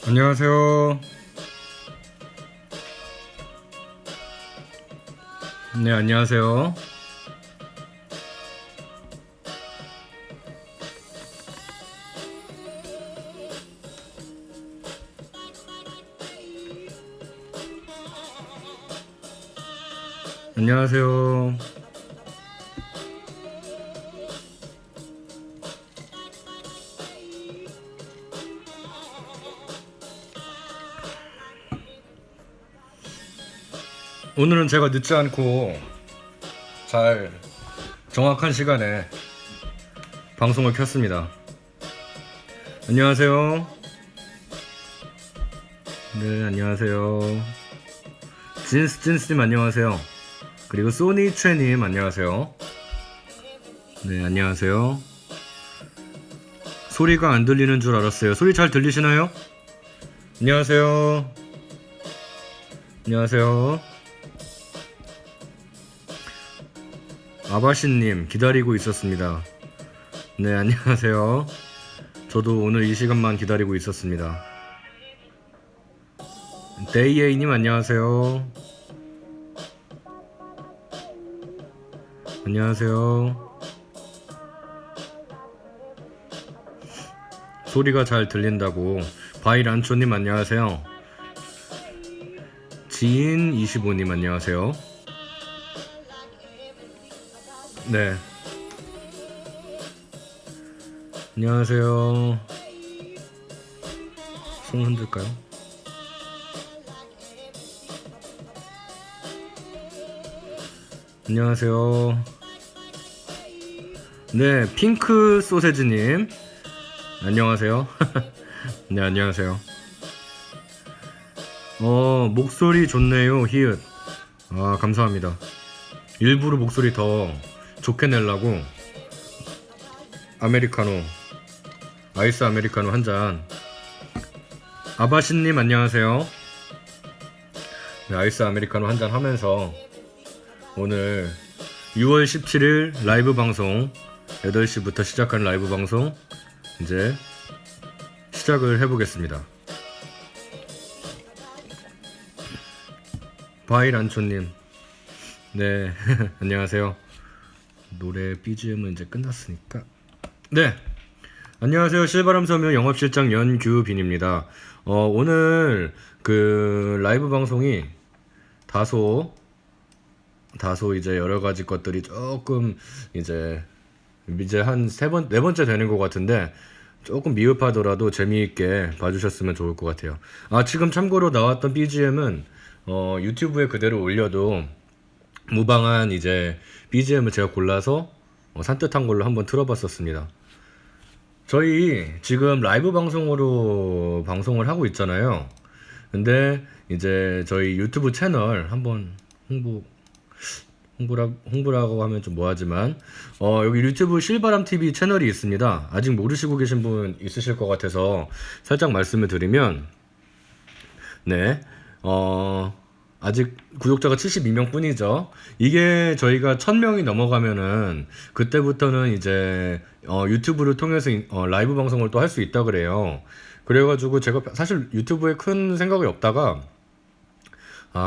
안녕하세요. 네, 안녕하세요. 안녕하세요. 오늘은 제가 늦지 않고 잘 정확한 시간에 방송을 켰습니다. 안녕하세요. 네, 안녕하세요. 진스님 안녕하세요. 그리고 소니최님 안녕하세요. 네, 안녕하세요. 소리가 안 들리는 줄 알았어요. 소리 잘 들리시나요? 안녕하세요. 안녕하세요. 아바신님 기다리고 있었습니다. 네, 안녕하세요. 저도 오늘 이 시간만 기다리고 있었습니다. 데이에이님 안녕하세요. 안녕하세요. 소리가 잘 들린다고. 바이란초님 안녕하세요. 지인25님 안녕하세요. 네, 안녕하세요. 손 흔들까요? 안녕하세요. 네, 핑크 소세지님 안녕하세요. 네, 안녕하세요. 목소리 좋네요. 히읗. 아, 감사합니다. 일부러 목소리 더 좋게 내려고 아메리카노, 아이스 아메리카노 한 잔. 아바신님 안녕하세요. 네, 아이스 아메리카노 한 잔 하면서 오늘 6월 17일 라이브 방송 8시부터 시작한 라이브 방송 이제 시작을 해보겠습니다. 바이란초님 네 안녕하세요. 노래 BGM은 이제 끝났으니까. 네, 안녕하세요. 실바람 섬유 영업실장 연규빈입니다. 오늘 그 라이브 방송이 다소 이제 여러 가지 것들이 조금 이제 한 네 번째 되는 것 같은데 조금 미흡하더라도 재미있게 봐주셨으면 좋을 것 같아요. 아, 지금 참고로 나왔던 BGM은 유튜브에 그대로 올려도 무방한 이제 BGM을 제가 골라서 산뜻한 걸로 한번 틀어봤었습니다. 저희 지금 라이브 방송으로 방송을 하고 있잖아요. 근데 이제 저희 유튜브 채널 한번 홍보라고 하면 좀 뭐하지만 여기 유튜브 실바람TV 채널이 있습니다. 아직 모르시고 계신 분 있으실 것 같아서 살짝 말씀을 드리면, 네, 아직 구독자가 72명 뿐이죠. 이게 저희가 1000명이 넘어가면은 그때부터는 이제 유튜브를 통해서 라이브 방송을 또 할 수 있다 그래요. 그래가지고 제가 사실 유튜브에 큰 생각이 없다가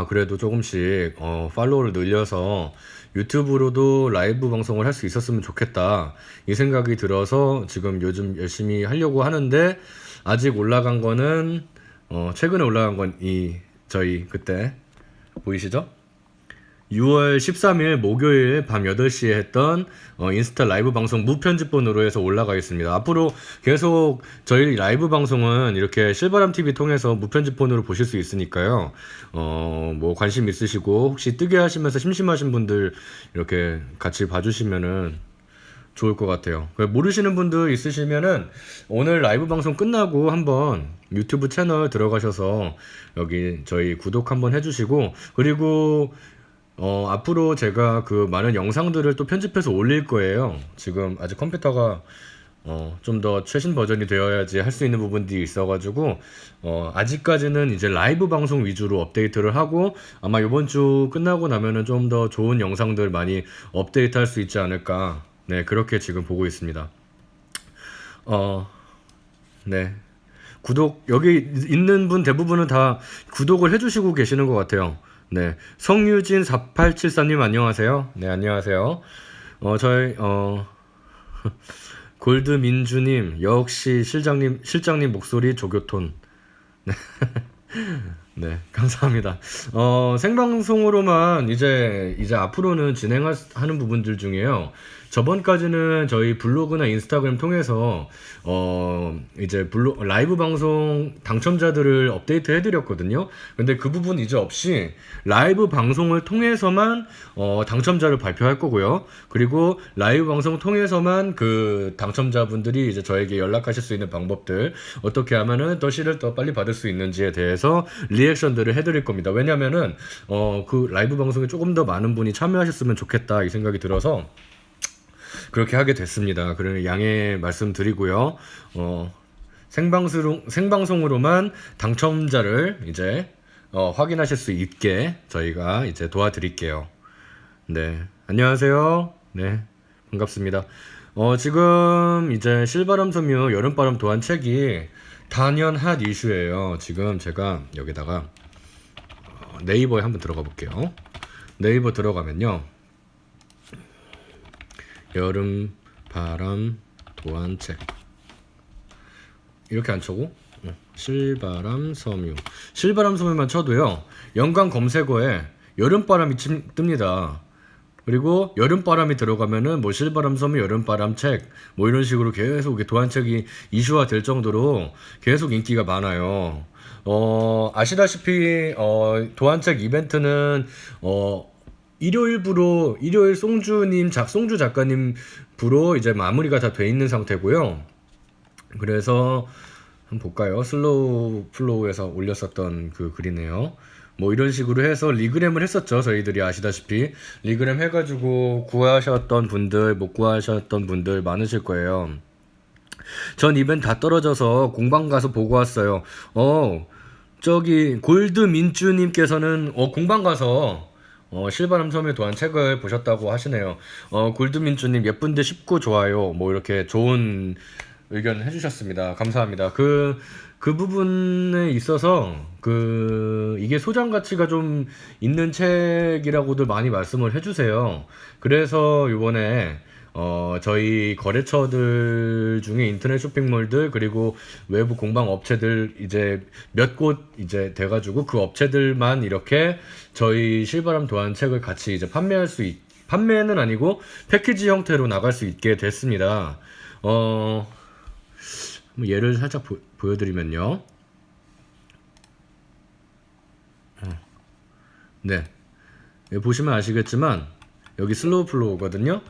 그래도 조금씩 팔로우를 늘려서 유튜브로도 라이브 방송을 할 수 있었으면 좋겠다 이 생각이 들어서 지금 요즘 열심히 하려고 하는데, 아직 올라간 거는 최근에 올라간 건 저희 그때 보이시죠? 6월 13일 목요일 밤 8시에 했던 인스타 라이브 방송 무편집본으로 해서 올라가 있습니다. 앞으로 계속 저희 라이브 방송은 이렇게 실바람TV 통해서 무편집본으로 보실 수 있으니까요. 뭐 관심 있으시고 혹시 뜨게 하시면서 심심하신 분들 이렇게 같이 봐주시면은 좋을 것 같아요. 모르시는 분들 있으시면은 오늘 라이브 방송 끝나고 한번 유튜브 채널 들어가셔서 여기 저희 구독 한번 해주시고, 그리고 앞으로 제가 그 많은 영상들을 또 편집해서 올릴 거예요. 지금 아직 컴퓨터가 좀 더 최신 버전이 되어야지 할 수 있는 부분들이 있어가지고 아직까지는 이제 라이브 방송 위주로 업데이트를 하고, 아마 이번 주 끝나고 나면은 좀 더 좋은 영상들 많이 업데이트 할 수 있지 않을까. 네, 그렇게 지금 보고 있습니다. 네. 구독, 여기 있는 분 대부분은 다 구독을 해주시고 계시는 것 같아요. 네. 성유진 4873님 안녕하세요. 네, 안녕하세요. 저희, 골드민주님, 역시 실장님 목소리 조교톤. 네, 감사합니다. 생방송으로만 이제 앞으로는 진행하는 부분들 중에요. 저번까지는 저희 블로그나 인스타그램 통해서, 이제 라이브 방송 당첨자들을 업데이트 해드렸거든요. 근데 그 부분 이제 없이 라이브 방송을 통해서만, 당첨자를 발표할 거고요. 그리고 라이브 방송 통해서만 그 당첨자분들이 이제 저에게 연락하실 수 있는 방법들, 어떻게 하면은 더 시를 더 빨리 받을 수 있는지에 대해서 리액션들을 해드릴 겁니다. 왜냐면은, 그 라이브 방송에 조금 더 많은 분이 참여하셨으면 좋겠다, 이 생각이 들어서, 그렇게 하게 됐습니다. 그러면 양해 말씀드리고요. 생방송으로만 당첨자를 이제 확인하실 수 있게 저희가 이제 도와드릴게요. 네, 안녕하세요. 네, 반갑습니다. 지금 이제 실바람 섬유 여름바람 도안 책이 단연 핫 이슈예요. 지금 제가 여기다가 네이버에 한번 들어가 볼게요. 네이버 들어가면요, 여름 바람 도안책 이렇게 안 쳐고 실바람 섬유만 쳐도요, 연관 검색어에 여름바람이 뜹니다. 그리고 여름바람이 들어가면은 뭐 실바람 섬유 여름바람 책 뭐 이런 식으로 계속 도안책이 이슈화 될 정도로 계속 인기가 많아요. 아시다시피 도안책 이벤트는 일요일 송주 작가님 부로 이제 마무리가 다 돼 있는 상태고요. 그래서 한번 볼까요? 슬로우 플로우에서 올렸었던 그 글이네요. 뭐 이런 식으로 해서 리그램을 했었죠. 저희들이 아시다시피 리그램 해가지고 구하셨던 분들, 못 구하셨던 분들 많으실 거예요. 전 이벤트 다 떨어져서 공방 가서 보고 왔어요. 저기 골드민주님께서는 공방 가서 실바람 섬유 도안 책을 보셨다고 하시네요. 골드민주님 예쁜데 쉽고 좋아요. 뭐 이렇게 좋은 의견 해주셨습니다. 감사합니다. 그 부분에 있어서 이게 소장 가치가 좀 있는 책이라고들 많이 말씀을 해주세요. 그래서 이번에 저희 거래처들 중에 인터넷 쇼핑몰들 그리고 외부 공방 업체들 이제 몇 곳 이제 돼가지고 그 업체들만 이렇게 저희 실바람 도안 책을 같이 이제 판매는 아니고 패키지 형태로 나갈 수 있게 됐습니다. 예를 살짝 보여드리면요. 네, 여기 보시면 아시겠지만 여기 슬로우 플로우거든요.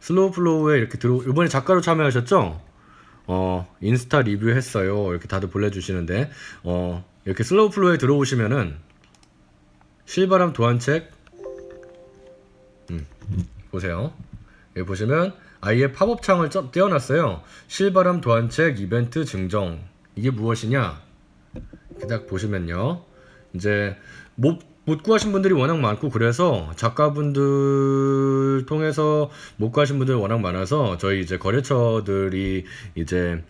슬로우 플로우에 이렇게 이번에 작가로 참여하셨죠? 인스타 리뷰 했어요. 이렇게 다들 보내주시는데, 이렇게 슬로우 플로우에 들어오시면은, 실바람 도안책, 보세요. 여기 보시면, 아예 팝업 창을 띄워놨어요. 실바람 도안책 이벤트 증정. 이게 무엇이냐? 이렇게 딱 보시면요. 이제, 못 구하신 분들이 워낙 많고 그래서 작가분들 통해서 못 구하신 분들이 워낙 많아서 저희 이제 거래처들이 이제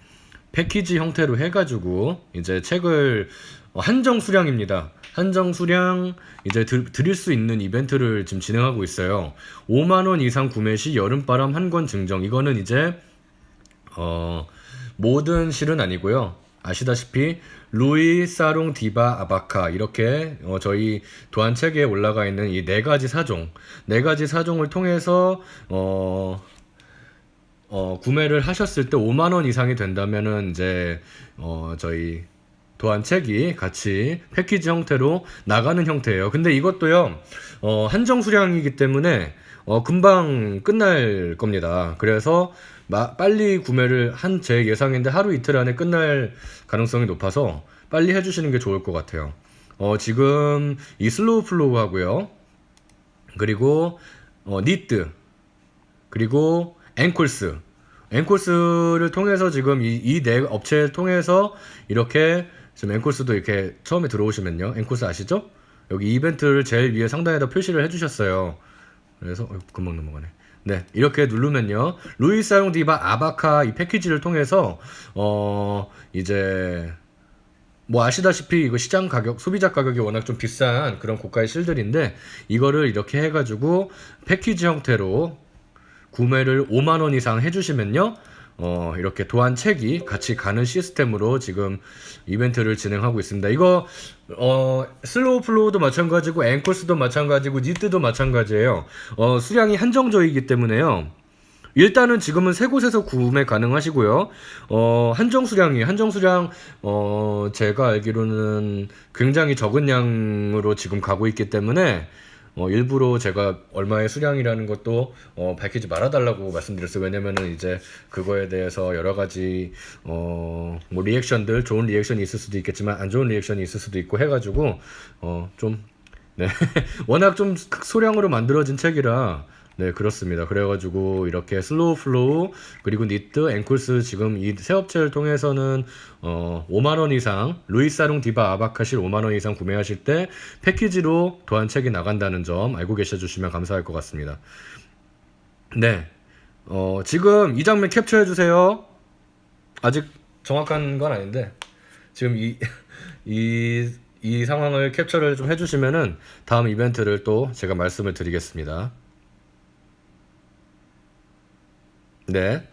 패키지 형태로 해가지고 이제 책을 한정 수량입니다. 한정 수량 이제 드릴 수 있는 이벤트를 지금 진행하고 있어요. 5만원 이상 구매 시 여름바람 한 권 증정. 이거는 이제 모든 실은 아니고요. 아시다시피 루이, 사롱, 디바, 아바카 이렇게 저희 도안책에 올라가 있는 이 네 가지 사종을 통해서 구매를 하셨을 때 5만원 이상이 된다면은 이제 저희 도안책이 같이 패키지 형태로 나가는 형태예요. 근데 이것도요 한정 수량이기 때문에 금방 끝날 겁니다. 그래서 빨리 구매를 제 예상인데 하루 이틀 안에 끝날 가능성이 높아서 빨리 해주시는 게 좋을 것 같아요. 지금 이 슬로우 플로우 하고요. 그리고 니트 그리고 앵콜스를 통해서 지금 이 네 업체를 통해서 이렇게 지금 앵콜스도 이렇게 처음에 들어오시면요. 앵콜스 아시죠? 여기 이벤트를 제일 위에 상단에다 표시를 해주셨어요. 그래서 금방 넘어가네. 네, 이렇게 누르면요. 루이사용 디바 아바카 이 패키지를 통해서 이제 뭐 아시다시피 이거 시장 가격, 소비자 가격이 워낙 좀 비싼 그런 고가의 실들인데 이거를 이렇게 해가지고 패키지 형태로 구매를 5만 원 이상 해주시면요. 이렇게 도안책이 같이 가는 시스템으로 지금 이벤트를 진행하고 있습니다. 이거 슬로우 플로우도 마찬가지고 앵콜스도 마찬가지고 니트도 마찬가지예요. 수량이 한정적이기 때문에요. 일단은 지금은 세 곳에서 구매 가능하시고요. 한정 수량, 제가 알기로는 굉장히 적은 양으로 지금 가고 있기 때문에, 일부러 제가 얼마의 수량이라는 것도, 밝히지 말아달라고 말씀드렸어요. 왜냐면은 이제 그거에 대해서 여러 가지, 뭐 리액션들, 좋은 리액션이 있을 수도 있겠지만, 안 좋은 리액션이 있을 수도 있고 해가지고, 네. 워낙 좀 소량으로 만들어진 책이라, 네, 그렇습니다. 그래가지고, 이렇게 슬로우 플로우, 그리고 니트, 앵콜스, 지금 이 세 업체를 통해서는, 5만원 이상, 루이사롱 디바 아바카실 5만원 이상 구매하실 때 패키지로 도안책이 나간다는 점 알고 계셔 주시면 감사할 것 같습니다. 네. 지금 이 장면 캡처해 주세요. 아직 정확한 건 아닌데, 지금 이 상황을 캡처를 좀 해주시면은 다음 이벤트를 또 제가 말씀을 드리겠습니다. 네.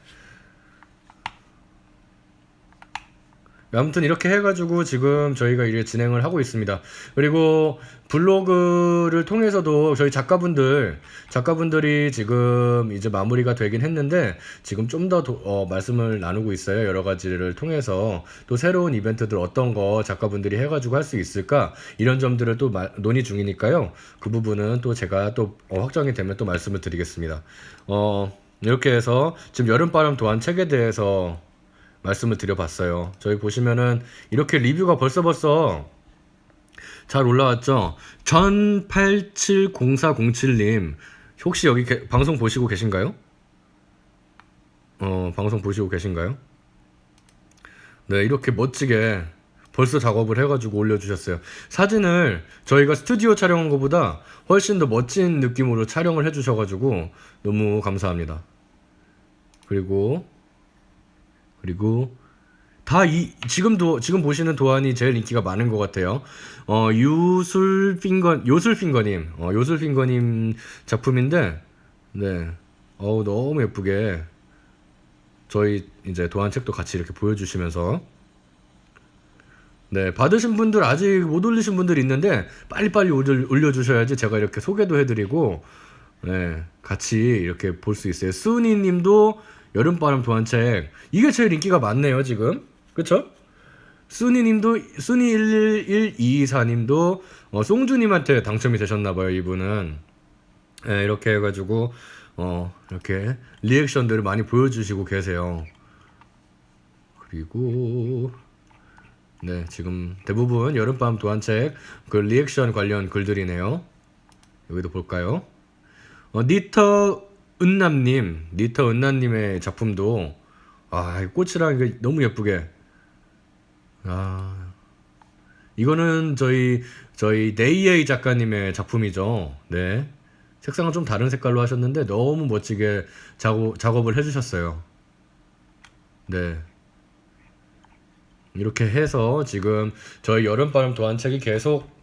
아무튼 이렇게 해가지고 지금 저희가 이제 진행을 하고 있습니다. 그리고 블로그를 통해서도 저희 작가분들이 지금 이제 마무리가 되긴 했는데 지금 좀 더 말씀을 나누고 있어요. 여러 가지를 통해서 또 새로운 이벤트들 어떤 거 작가분들이 해가지고 할 수 있을까 이런 점들을 또 논의 중이니까요. 그 부분은 또 제가 또 확정이 되면 또 말씀을 드리겠습니다. 이렇게 해서 지금 여름바람 도안책에 대해서 말씀을 드려봤어요. 저희 보시면은 이렇게 리뷰가 벌써 잘 올라왔죠. 전 870407님 혹시 여기 방송 보시고 계신가요? 방송 보시고 계신가요? 네, 이렇게 멋지게 벌써 작업을 해가지고 올려주셨어요. 사진을 저희가 스튜디오 촬영한 것보다 훨씬 더 멋진 느낌으로 촬영을 해주셔가지고 너무 감사합니다. 그리고 지금 보시는 도안이 제일 인기가 많은 것 같아요. 요술핑거님 작품인데, 네. 너무 예쁘게 저희 이제 도안책도 같이 이렇게 보여주시면서, 네. 받으신 분들 아직 못 올리신 분들이 있는데, 빨리빨리 올려주셔야지 제가 이렇게 소개도 해드리고, 네. 같이 이렇게 볼 수 있어요. 수은이 님도 여름바람 도안책 이게 제일 인기가 많네요 지금. 그쵸? 순이111224님도 송주님한테 당첨이 되셨나봐요 이분은. 네, 이렇게 해가지고 이렇게 리액션들을 많이 보여주시고 계세요. 그리고 네, 지금 대부분 여름밤 도안책 그 리액션 관련 글들이네요. 여기도 볼까요? 니터 은남님의 작품도 꽃이랑 이게 너무 예쁘게, 이거는 저희 네이에이 작가님의 작품이죠. 네, 색상은 좀 다른 색깔로 하셨는데 너무 멋지게 작업을 해주셨어요. 네, 이렇게 해서 지금 저희 여름바람 도안책이 계속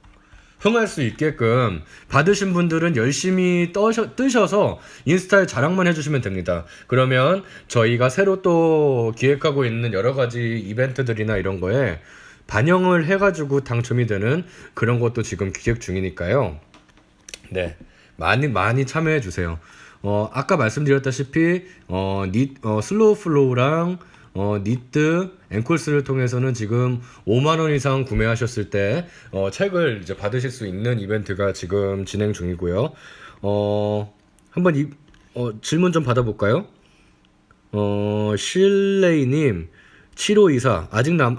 흥할 수 있게끔 받으신 분들은 열심히 뜨셔서 인스타에 자랑만 해주시면 됩니다. 그러면 저희가 새로 또 기획하고 있는 여러 가지 이벤트들이나 이런 거에 반영을 해가지고 당첨이 되는 그런 것도 지금 기획 중이니까요. 네, 많이 참여해 주세요. 아까 말씀드렸다시피 슬로우 플로우랑 니트, 앵콜스를 통해서는 지금 5만원 이상 구매하셨을 때 책을 이제 받으실 수 있는 이벤트가 지금 진행 중이고요. 한번 질문 좀 받아볼까요? 실레이님 7524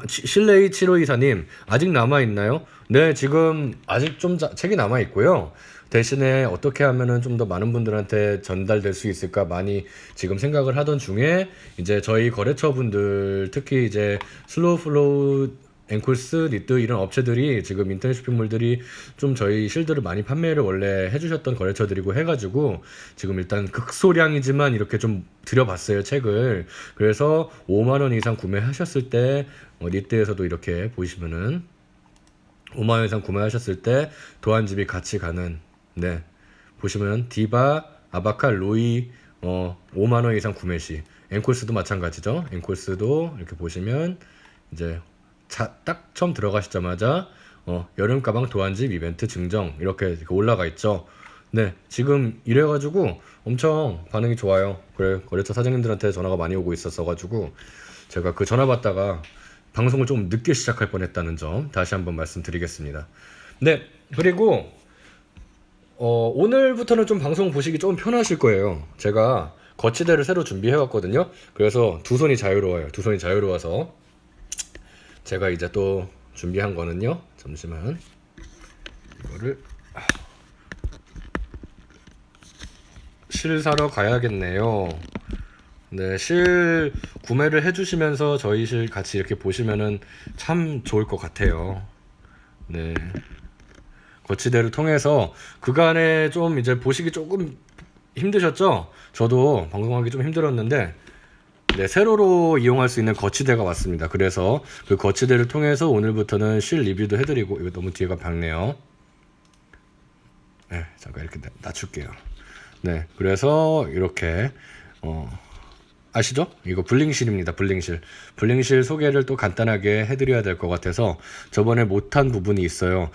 실레이 7524님 아직 남아있나요? 네, 지금 아직 좀 책이 남아있고요. 대신에 어떻게 하면은 좀 더 많은 분들한테 전달될 수 있을까 많이 지금 생각을 하던 중에 이제 저희 거래처 분들 특히 이제 슬로우 플로우 앵콜스, 니트 이런 업체들이 지금 인터넷 쇼핑몰들이 좀 저희 실들을 많이 판매를 원래 해주셨던 거래처들이고 해가지고 지금 일단 극소량이지만 이렇게 좀 드려봤어요, 책을. 그래서 5만 원 이상 구매하셨을 때 니트에서도 이렇게 보시면은 5만 원 이상 구매하셨을 때 도안집이 같이 가는, 네, 보시면 디바, 아바카, 로이 5만 원 이상 구매 시. 앵콜스도 마찬가지죠. 앵콜스도 이렇게 보시면 이제 딱 처음 들어가시자마자 여름 가방 도안집 이벤트 증정 이렇게 올라가 있죠. 네, 지금 이래가지고 엄청 반응이 좋아요. 그래, 거래처 사장님들한테 전화가 많이 오고 있었어가지고 제가 그 전화 받다가 방송을 좀 늦게 시작할 뻔했다는 점 다시 한번 말씀드리겠습니다. 네, 그리고 오늘부터는 좀 방송 보시기 좀 편하실 거예요. 제가 거치대를 새로 준비해 왔거든요. 그래서 두 손이 자유로워요. 두 손이 자유로워서 제가 이제 또 준비한 거는요. 잠시만. 이거를 실 사러 가야겠네요. 네, 실 구매를 해주시면서 저희 실 같이 이렇게 보시면은 참 좋을 것 같아요. 네. 거치대를 통해서 그간에 좀 이제 보시기 조금 힘드셨죠? 저도 방송하기 좀 힘들었는데 네, 세로로 이용할 수 있는 거치대가 왔습니다. 그래서 그 거치대를 통해서 오늘부터는 실 리뷰도 해드리고, 이거 너무 뒤에가 밝네요. 네, 잠깐 이렇게 낮출게요. 네, 그래서 이렇게 아시죠? 이거 블링실입니다. 블링실. 블링실 소개를 또 간단하게 해드려야 될 것 같아서 저번에 못한 부분이 있어요.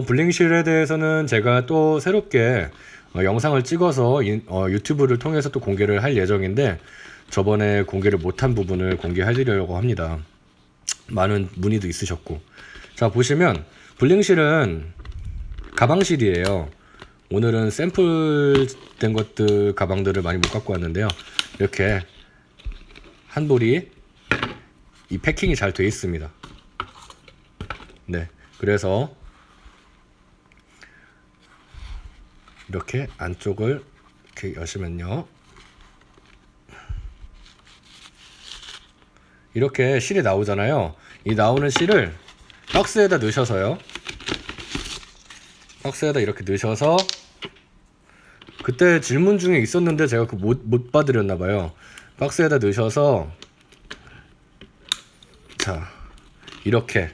블링실에 대해서는 제가 또 새롭게 영상을 찍어서 유튜브를 통해서 또 공개를 할 예정인데 저번에 공개를 못한 부분을 공개해드리려고 합니다. 많은 문의도 있으셨고. 자, 보시면 블링실은 가방실이에요. 오늘은 샘플된 것들 가방들을 많이 못 갖고 왔는데요. 이렇게 한 볼이 이 패킹이 잘 되어 있습니다. 네, 그래서 이렇게 안쪽을 이렇게 여시면요, 이렇게 실이 나오잖아요. 이 나오는 실을 박스에다 넣으셔서요, 박스에다 이렇게 넣으셔서, 그때 질문 중에 있었는데 제가 그 못 봐드렸나봐요. 박스에다 넣으셔서, 자, 이렇게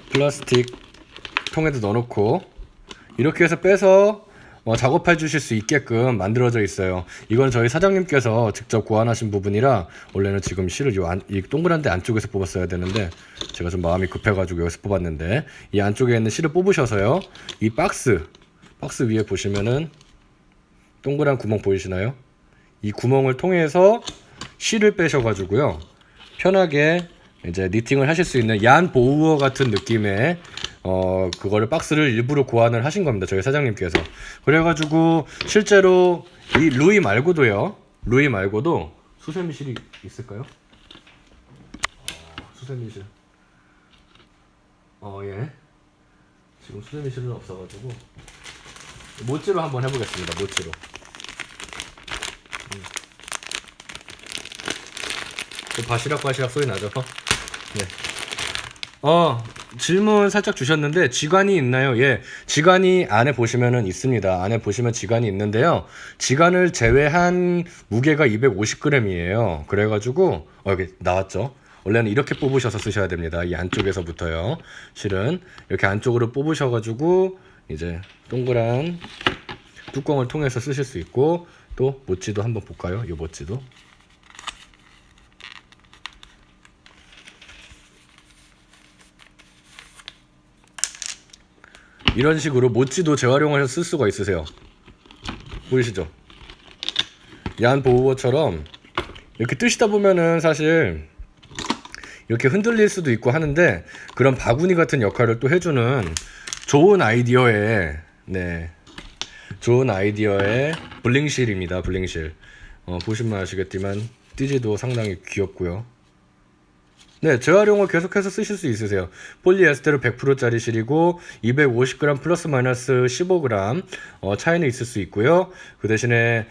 플라스틱 통에도 넣어놓고 이렇게 해서 빼서 작업해 주실 수 있게끔 만들어져 있어요. 이건 저희 사장님께서 직접 고안하신 부분이라 원래는 지금 실을 이 동그란 데 안쪽에서 뽑았어야 되는데 제가 좀 마음이 급해가지고 여기서 뽑았는데, 이 안쪽에 있는 실을 뽑으셔서요, 이 박스 위에 보시면은 동그란 구멍 보이시나요? 이 구멍을 통해서 실을 빼셔가지고요, 편하게 이제 니팅을 하실 수 있는 얀 보우어 같은 느낌의 그거를 박스를 일부러 고안을 하신 겁니다. 저희 사장님께서. 그래가지고 실제로 이 루이 말고도요, 루이 말고도 수세미실이 있을까요? 수세미실. 예. 지금 수세미실은 없어가지고 모찌로 한번 해보겠습니다. 모찌로. 바시락바시락 소리 나죠? 네. 질문 살짝 주셨는데 지관이 있나요? 예, 지관이 안에 보시면은 있습니다. 안에 보시면 지관이 있는데요. 지관을 제외한 무게가 250g이에요. 그래가지고 여기 나왔죠. 원래는 이렇게 뽑으셔서 쓰셔야 됩니다. 이 안쪽에서부터요. 실은 이렇게 안쪽으로 뽑으셔가지고 이제 동그란 뚜껑을 통해서 쓰실 수 있고, 또 모찌도 한번 볼까요? 이 모찌도. 이런 식으로 모찌도 재활용해서 쓸 수가 있으세요. 보이시죠? 얀 보우어처럼 이렇게 뜨시다 보면은 사실 이렇게 흔들릴 수도 있고 하는데, 그런 바구니 같은 역할을 또 해주는 좋은 아이디어의, 네, 좋은 아이디어의 블링실입니다. 블링실. 보시면 아시겠지만 띠지도 상당히 귀엽고요. 네, 재활용을 계속해서 쓰실 수 있으세요. 폴리에스테르 100%짜리 실이고 250g 플러스 마이너스 15g 차이는 있을 수 있고요. 그 대신에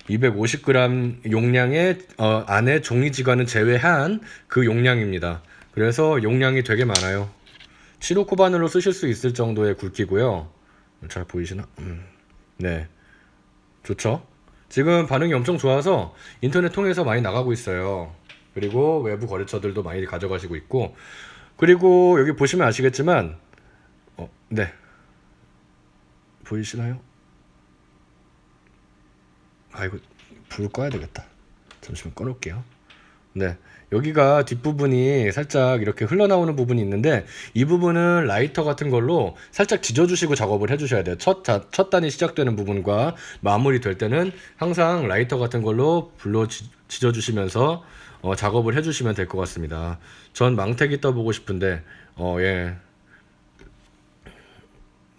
250g 용량의 안에 종이지간은 제외한 그 용량입니다. 그래서 용량이 되게 많아요. 7호 코바늘로 쓰실 수 있을 정도의 굵기고요. 잘 보이시나? 네, 좋죠. 지금 반응이 엄청 좋아서 인터넷 통해서 많이 나가고 있어요. 그리고 외부 거래처들도 많이 가져가시고 있고, 그리고 여기 보시면 아시겠지만 네, 보이시나요? 아이고, 불 꺼야 되겠다. 잠시만 꺼놓을게요. 네, 여기가 뒷부분이 살짝 이렇게 흘러나오는 부분이 있는데, 이 부분은 라이터 같은 걸로 살짝 지져주시고 작업을 해주셔야 돼요. 첫 단이 시작되는 부분과 마무리 될 때는 항상 라이터 같은 걸로 불로 지져주시면서 작업을 해주시면 될 것 같습니다. 전 망태기 떠보고 싶은데 예,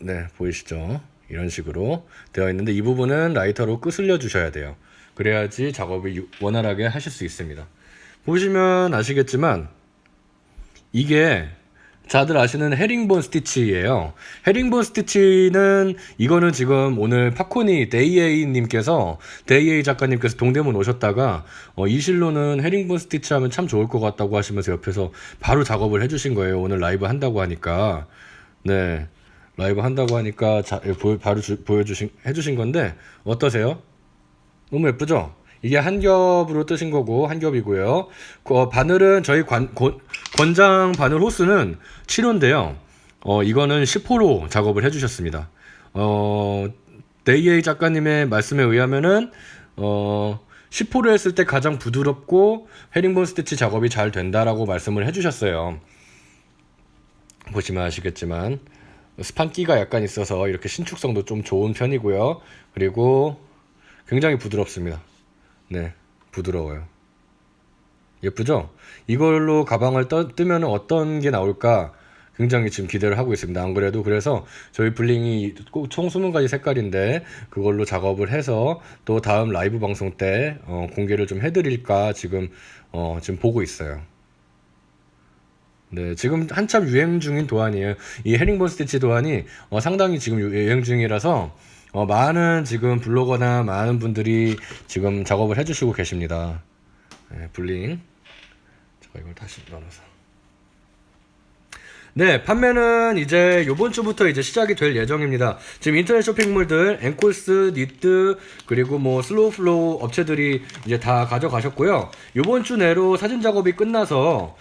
네, 보이시죠? 이런 식으로 되어 있는데, 이 부분은 라이터로 끄슬려 주셔야 돼요. 그래야지 작업을 원활하게 하실 수 있습니다. 보시면 아시겠지만 이게 다들 아시는 헤링본 스티치예요. 헤링본 스티치는, 이거는 지금 오늘 파코니 데이에이 작가님께서 동대문 오셨다가 이 실로는 헤링본 스티치 하면 참 좋을 것 같다고 하시면서 옆에서 바로 작업을 해주신 거예요. 오늘 라이브 한다고 하니까. 네, 라이브 한다고 하니까 바로 해주신 건데 어떠세요? 너무 예쁘죠? 이게 한 겹으로 뜨신 거고, 한 겹이고요. 바늘은 저희 권장 바늘 호수는 7호인데요. 이거는 10호로 작업을 해주셨습니다. 데이에이 작가님의 말씀에 의하면은 10호로 했을 때 가장 부드럽고 헤링본 스티치 작업이 잘 된다라고 말씀을 해주셨어요. 보시면 아시겠지만 스판기가 약간 있어서 이렇게 신축성도 좀 좋은 편이고요. 그리고 굉장히 부드럽습니다. 네, 부드러워요. 예쁘죠? 이걸로 가방을 뜨면 어떤 게 나올까 굉장히 지금 기대를 하고 있습니다. 안 그래도 그래서 저희 블링이 꼭 총 20가지 색깔인데 그걸로 작업을 해서 또 다음 라이브 방송 때 공개를 좀 해드릴까 지금 보고 있어요. 네, 지금 한참 유행 중인 도안이에요. 이 헤링본 스티치 도안이 상당히 지금 유행 중이라서 많은 지금 블로거나 많은 분들이 지금 작업을 해주시고 계십니다. 네, 블링. 제가 이걸 다시 넣어서. 네, 판매는 이제 요번 주부터 이제 시작이 될 예정입니다. 지금 인터넷 쇼핑몰들, 앵콜스, 니트, 그리고 뭐 슬로우 플로우 업체들이 이제 다 가져가셨고요. 요번 주 내로 사진 작업이 끝나서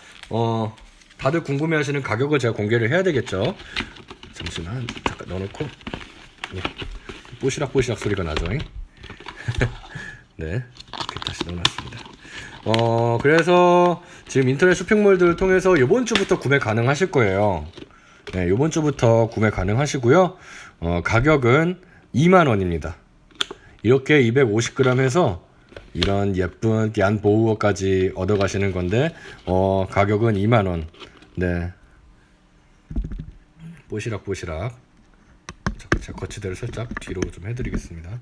다들 궁금해하시는 가격을 제가 공개를 해야 되겠죠. 잠시만 잠깐 넣어놓고. 네. 뽀시락뽀시락 소리가 나죠. 네, 이렇게 다시 넣어놨습니다. 그래서 지금 인터넷 쇼핑몰들을 통해서 이번 주부터 구매 가능하실 거예요. 네, 이번 주부터 구매 가능하시고요. 가격은 2만원입니다. 이렇게 250g 해서 이런 예쁜 얀 보우어까지 얻어 가시는 건데 가격은 2만원. 네, 뽀시락뽀시락. 제가 거치대를 살짝 뒤로 좀 해드리겠습니다.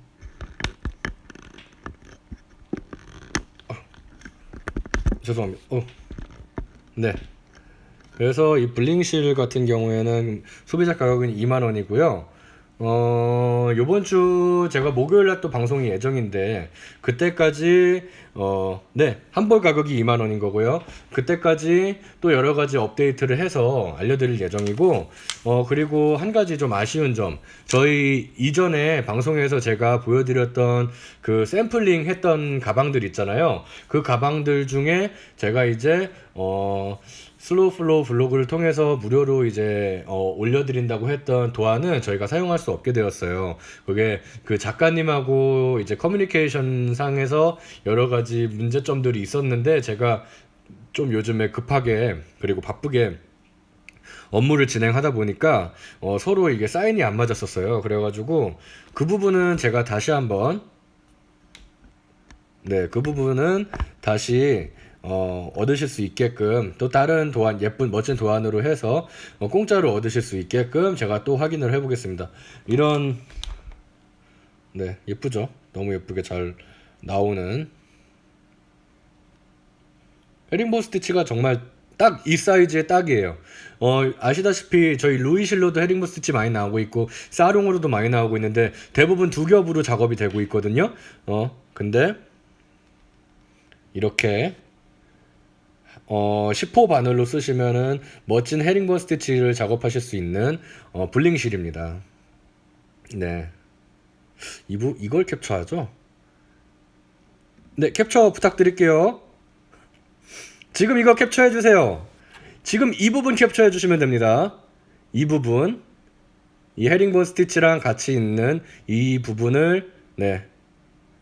죄송합니다. 네, 그래서 이 블링실 같은 경우에는 소비자 가격은 2만원이고요. 요번 주 제가 목요일날 또 방송이 예정인데 그때까지 네, 한벌 가격이 2만원인 거고요. 그때까지 또 여러가지 업데이트를 해서 알려드릴 예정이고, 그리고 한 가지 좀 아쉬운 점, 저희 이전에 방송에서 제가 보여드렸던 그 샘플링 했던 가방들 있잖아요. 그 가방들 중에 제가 이제 슬로우 플로우 블로그를 통해서 무료로 이제 올려드린다고 했던 도안은 저희가 사용할 수 없게 되었어요. 그게 그 작가님하고 이제 커뮤니케이션 상에서 여러 가지 문제점들이 있었는데, 제가 좀 요즘에 급하게 그리고 바쁘게 업무를 진행하다 보니까 서로 이게 사인이 안 맞았었어요. 그래가지고 그 부분은 제가 다시 한번, 네, 그 부분은 다시 얻으실 수 있게끔, 또 다른 도안, 예쁜 멋진 도안으로 해서 공짜로 얻으실 수 있게끔 제가 또 확인을 해 보겠습니다. 이런, 네, 예쁘죠? 너무 예쁘게 잘 나오는 헤링본 스티치가 정말 딱 이 사이즈의 딱이에요. 아시다시피 저희 루이실로도 헤링본 스티치 많이 나오고 있고 사롱으로도 많이 나오고 있는데 대부분 두 겹으로 작업이 되고 있거든요. 근데 이렇게 10호 바늘로 쓰시면은 멋진 헤링본 스티치를 작업하실 수 있는 블링실입니다. 네, 이걸 캡처하죠? 네, 캡처 부탁드릴게요. 지금 이거 캡처해 주세요. 지금 이 부분 캡처해 주시면 됩니다. 이 부분, 이 헤링본 스티치랑 같이 있는 이 부분을 네,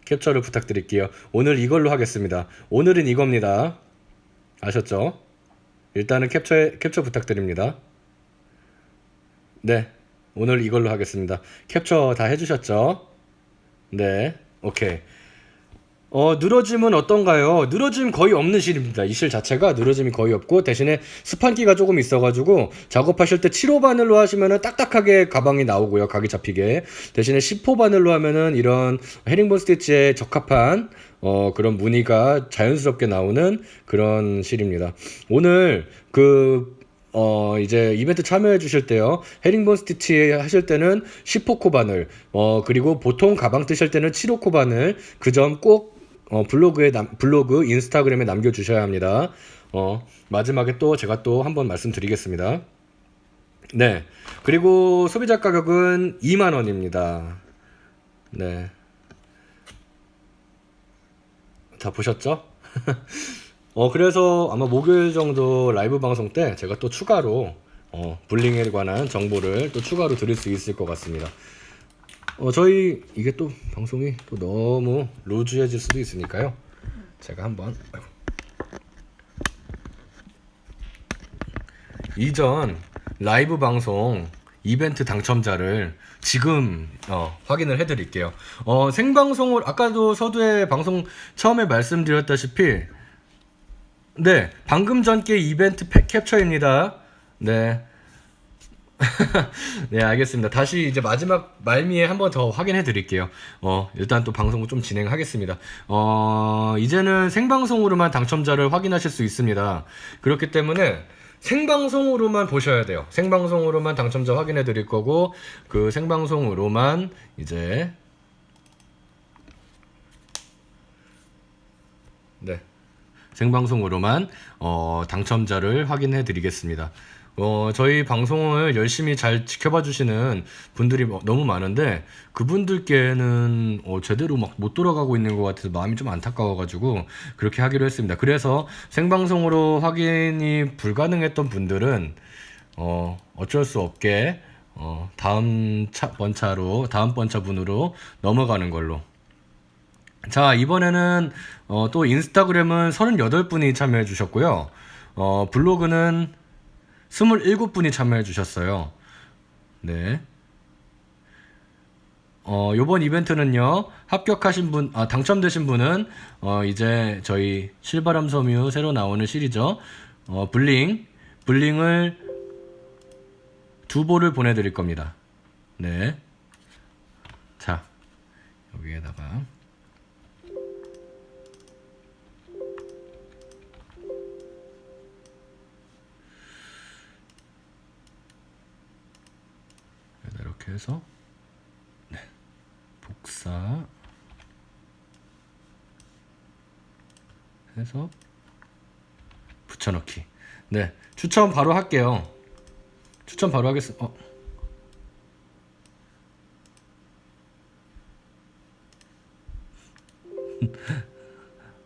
캡처를 부탁드릴게요. 오늘 이걸로 하겠습니다. 오늘은 이겁니다. 아셨죠? 일단은 캡처 부탁드립니다. 네, 오늘 이걸로 하겠습니다. 캡처 다 해주셨죠? 네, 오케이. 늘어짐은 어떤가요? 늘어짐 거의 없는 실입니다. 이 실 자체가 늘어짐이 거의 없고 대신에 스판기가 조금 있어가지고 작업하실 때 7호 바늘로 하시면은 딱딱하게 가방이 나오고요. 각이 잡히게. 대신에 10호 바늘로 하면은 이런 헤링본 스티치에 적합한 그런 무늬가 자연스럽게 나오는 그런 실입니다. 오늘 이제 이벤트 참여해 주실 때요. 헤링본 스티치 하실 때는 10호 바늘, 그리고 보통 가방 뜨실 때는 7호 바늘, 그 점 꼭 블로그, 인스타그램에 남겨주셔야 합니다. 마지막에 또 제가 또 한번 말씀드리겠습니다. 네. 그리고 소비자 가격은 2만원입니다. 네. 다 보셨죠? 그래서 아마 목요일 정도 라이브 방송 때 제가 또 추가로 블링에 관한 정보를 또 추가로 드릴 수 있을 것 같습니다. 저희 이게 또 방송이 또 너무 루즈해질 수도 있으니까요. 제가 한번 이전 라이브 방송 이벤트 당첨자를 지금 확인을 해드릴게요. 생방송을 아까도 서두에 방송 처음에 말씀드렸다시피 네, 방금 전께 이벤트 캡처입니다. 네. 네, 알겠습니다. 다시 이제 마지막 말미에 한번 더 확인해 드릴게요. 일단 또 방송을 좀 진행하겠습니다. 이제는 생방송으로만 당첨자를 확인하실 수 있습니다. 그렇기 때문에 생방송으로만 보셔야 돼요. 생방송으로만 당첨자 확인해 드릴 거고, 그 생방송으로만 이제, 네. 생방송으로만 당첨자를 확인해 드리겠습니다. 저희 방송을 열심히 잘 지켜봐 주시는 분들이 너무 많은데 그분들께는 제대로 막 못 돌아가고 있는 것 같아서 마음이 좀 안타까워가지고 그렇게 하기로 했습니다. 그래서 생방송으로 확인이 불가능했던 분들은 어쩔 수 없게 다음 번차 분으로 넘어가는 걸로. 자, 이번에는 또 인스타그램은 38분이 참여해 주셨고요. 블로그는 27분이 참여해 주셨어요. 네. 요번 이벤트는요, 합격하신 분, 당첨되신 분은, 이제 저희 실바람 섬유 새로 나오는 시리죠. 블링을 2보를 보내드릴 겁니다. 네. 자, 여기에다가. 이렇게 해서 네, 복사 해서 붙여넣기. 네, 추첨 바로 할게요. 추첨 바로 하겠습니다.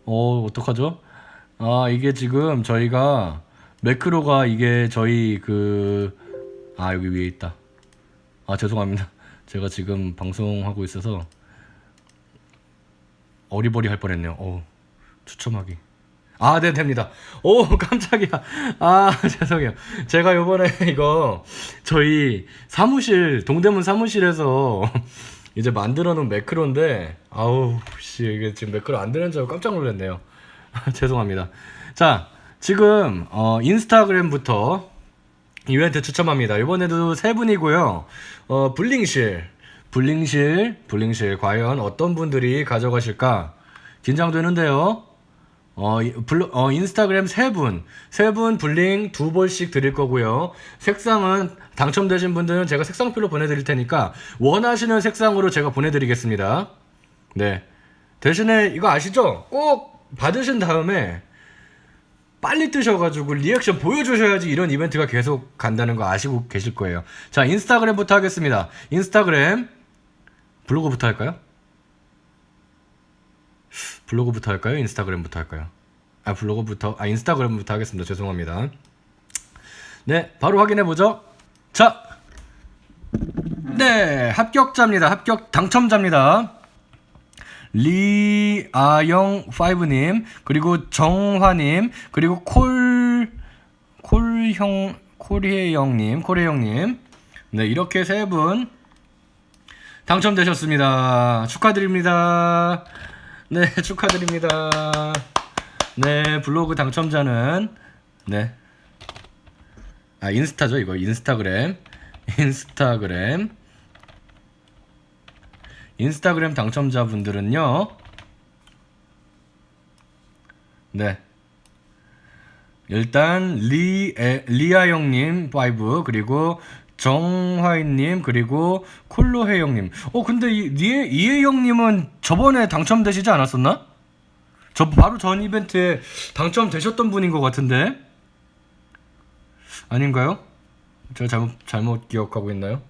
어떡하죠? 이게 지금 저희가 매크로가 이게 저희 여기 위에 있다. 죄송합니다. 제가 지금 방송하고 있어서 어리버리 할 뻔했네요. 추첨하기. 네, 됩니다. 깜짝이야. 죄송해요. 제가 요번에 이거 저희 동대문 사무실에서 이제 만들어 놓은 매크로인데, 이게 지금 매크로 안 되는 줄 알고 깜짝 놀랐네요. 죄송합니다. 자, 지금, 인스타그램부터 이벤트 추첨합니다. 이번에도 3분이고요. 블링실 과연 어떤 분들이 가져가실까 긴장되는데요. 인스타그램 세 분 블링 2볼씩 드릴 거고요. 색상은 당첨되신 분들은 제가 색상표로 보내드릴 테니까 원하시는 색상으로 제가 보내드리겠습니다. 네. 대신에 이거 아시죠? 꼭 받으신 다음에 빨리 뜨셔가지고 리액션 보여주셔야지 이런 이벤트가 계속 간다는 거 아시고 계실 거예요. 자, 인스타그램부터 하겠습니다. 인스타그램 블로그부터 할까요? 블로그부터 할까요? 인스타그램부터 할까요? 인스타그램부터 하겠습니다. 죄송합니다. 네, 바로 확인해보죠. 자, 네, 합격자입니다. 당첨자입니다. 리아영5님, 그리고 정화님, 그리고 코리혜영님. 네, 이렇게 세 분 당첨되셨습니다. 축하드립니다. 네, 축하드립니다. 네, 블로그 당첨자는 네, 인스타죠. 이거 인스타그램 당첨자분들은요. 네, 일단 리아영님 5, 그리고 정화인님, 그리고 콜로혜영님. 근데 이혜영님은 저번에 당첨되시지 않았었나? 바로 전 이벤트에 당첨되셨던 분인 것 같은데 아닌가요? 제가 잘못 기억하고 있나요?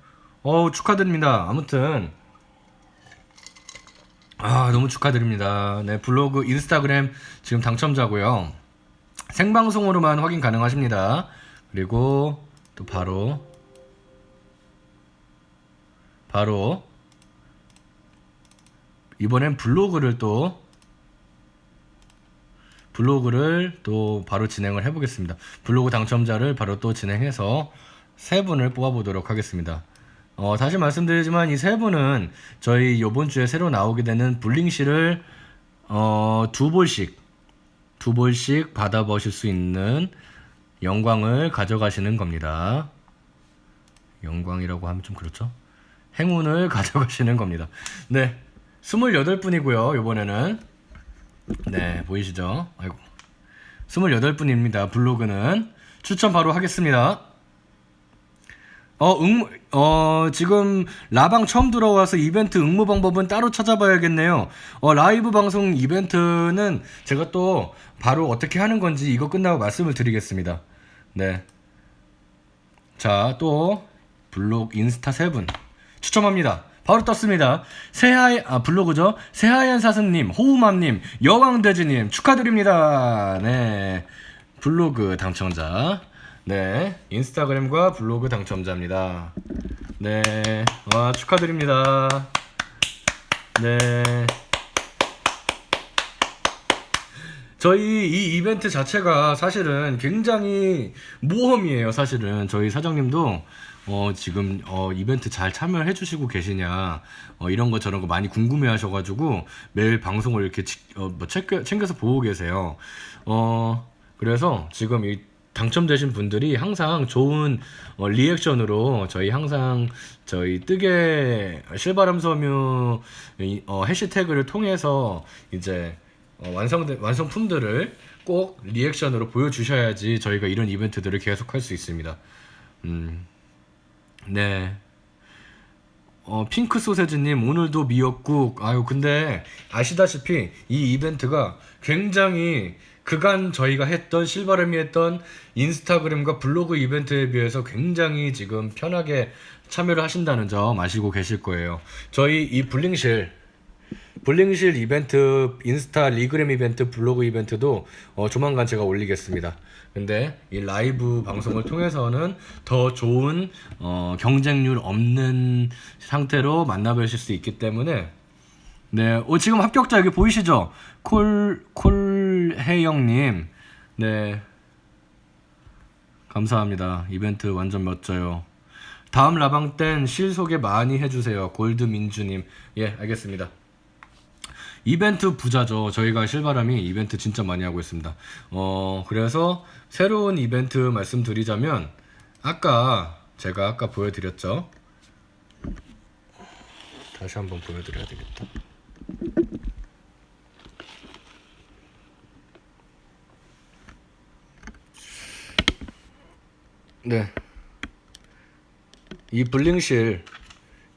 축하드립니다. 아무튼 너무 축하드립니다. 네, 블로그 인스타그램 지금 당첨자고요. 생방송으로만 확인 가능하십니다. 그리고 또 바로 이번엔 블로그를 또 바로 진행을 해보겠습니다. 블로그 당첨자를 바로 또 진행해서 세 분을 뽑아보도록 하겠습니다. 다시 말씀드리지만 이 세 분은 저희 요번 주에 새로 나오게 되는 블링실을 2볼씩 받아보실 수 있는 영광을 가져가시는 겁니다. 영광이라고 하면 좀 그렇죠? 행운을 가져가시는 겁니다. 네, 28분이고요. 요번에는 네, 보이시죠? 아이고, 28분입니다. 블로그는 추천 바로 하겠습니다. 지금 라방 처음 들어와서 이벤트 응모 방법은 따로 찾아봐야겠네요. 라이브 방송 이벤트는 제가 또 바로 어떻게 하는 건지 이거 끝나고 말씀을 드리겠습니다. 네. 자, 또 블로그 인스타 7 추첨합니다. 바로 떴습니다. 블로그죠. 새하얀 사슴님, 호우맘님, 여왕돼지님 축하드립니다. 네, 블로그 당첨자. 네, 인스타그램과 블로그 당첨자입니다. 네, 와, 축하드립니다. 네, 저희 이 이벤트 자체가 사실은 굉장히 모험이에요. 사실은 저희 사장님도 지금 이벤트 잘 참여해 주시고 계시냐, 이런 거 저런 거 많이 궁금해 하셔가지고 매일 방송을 이렇게 챙겨서 보고 계세요. 그래서 지금 이 당첨되신 분들이 항상 좋은 리액션으로 저희 뜨개 실바람 섬유 해시태그를 통해서 이제 완성품들을 꼭 리액션으로 보여주셔야지 저희가 이런 이벤트들을 계속할 수 있습니다. 네. 핑크 소세지님, 오늘도 미역국. 근데 아시다시피 이 이벤트가 굉장히 그간 저희가 했던 실바람이 했던 인스타그램과 블로그 이벤트에 비해서 굉장히 지금 편하게 참여를 하신다는 점 아시고 계실 거예요. 저희 이 블링실 이벤트, 인스타 리그램 이벤트, 블로그 이벤트도 조만간 제가 올리겠습니다. 근데 이 라이브 방송을 통해서는 더 좋은 경쟁률 없는 상태로 만나보실 수 있기 때문에 네, 지금 합격자 여기 보이시죠? 콜혜영님, 네, 감사합니다. 이벤트 완전 멋져요. 다음 라방 땐 실 소개 많이 해주세요. 골드민주님. 예, 알겠습니다. 이벤트 부자죠. 저희가 실바람이 이벤트 진짜 많이 하고 있습니다. 그래서 새로운 이벤트 말씀드리자면 제가 아까 보여드렸죠. 다시 한번 보여드려야 되겠다. 네. 이 블링실,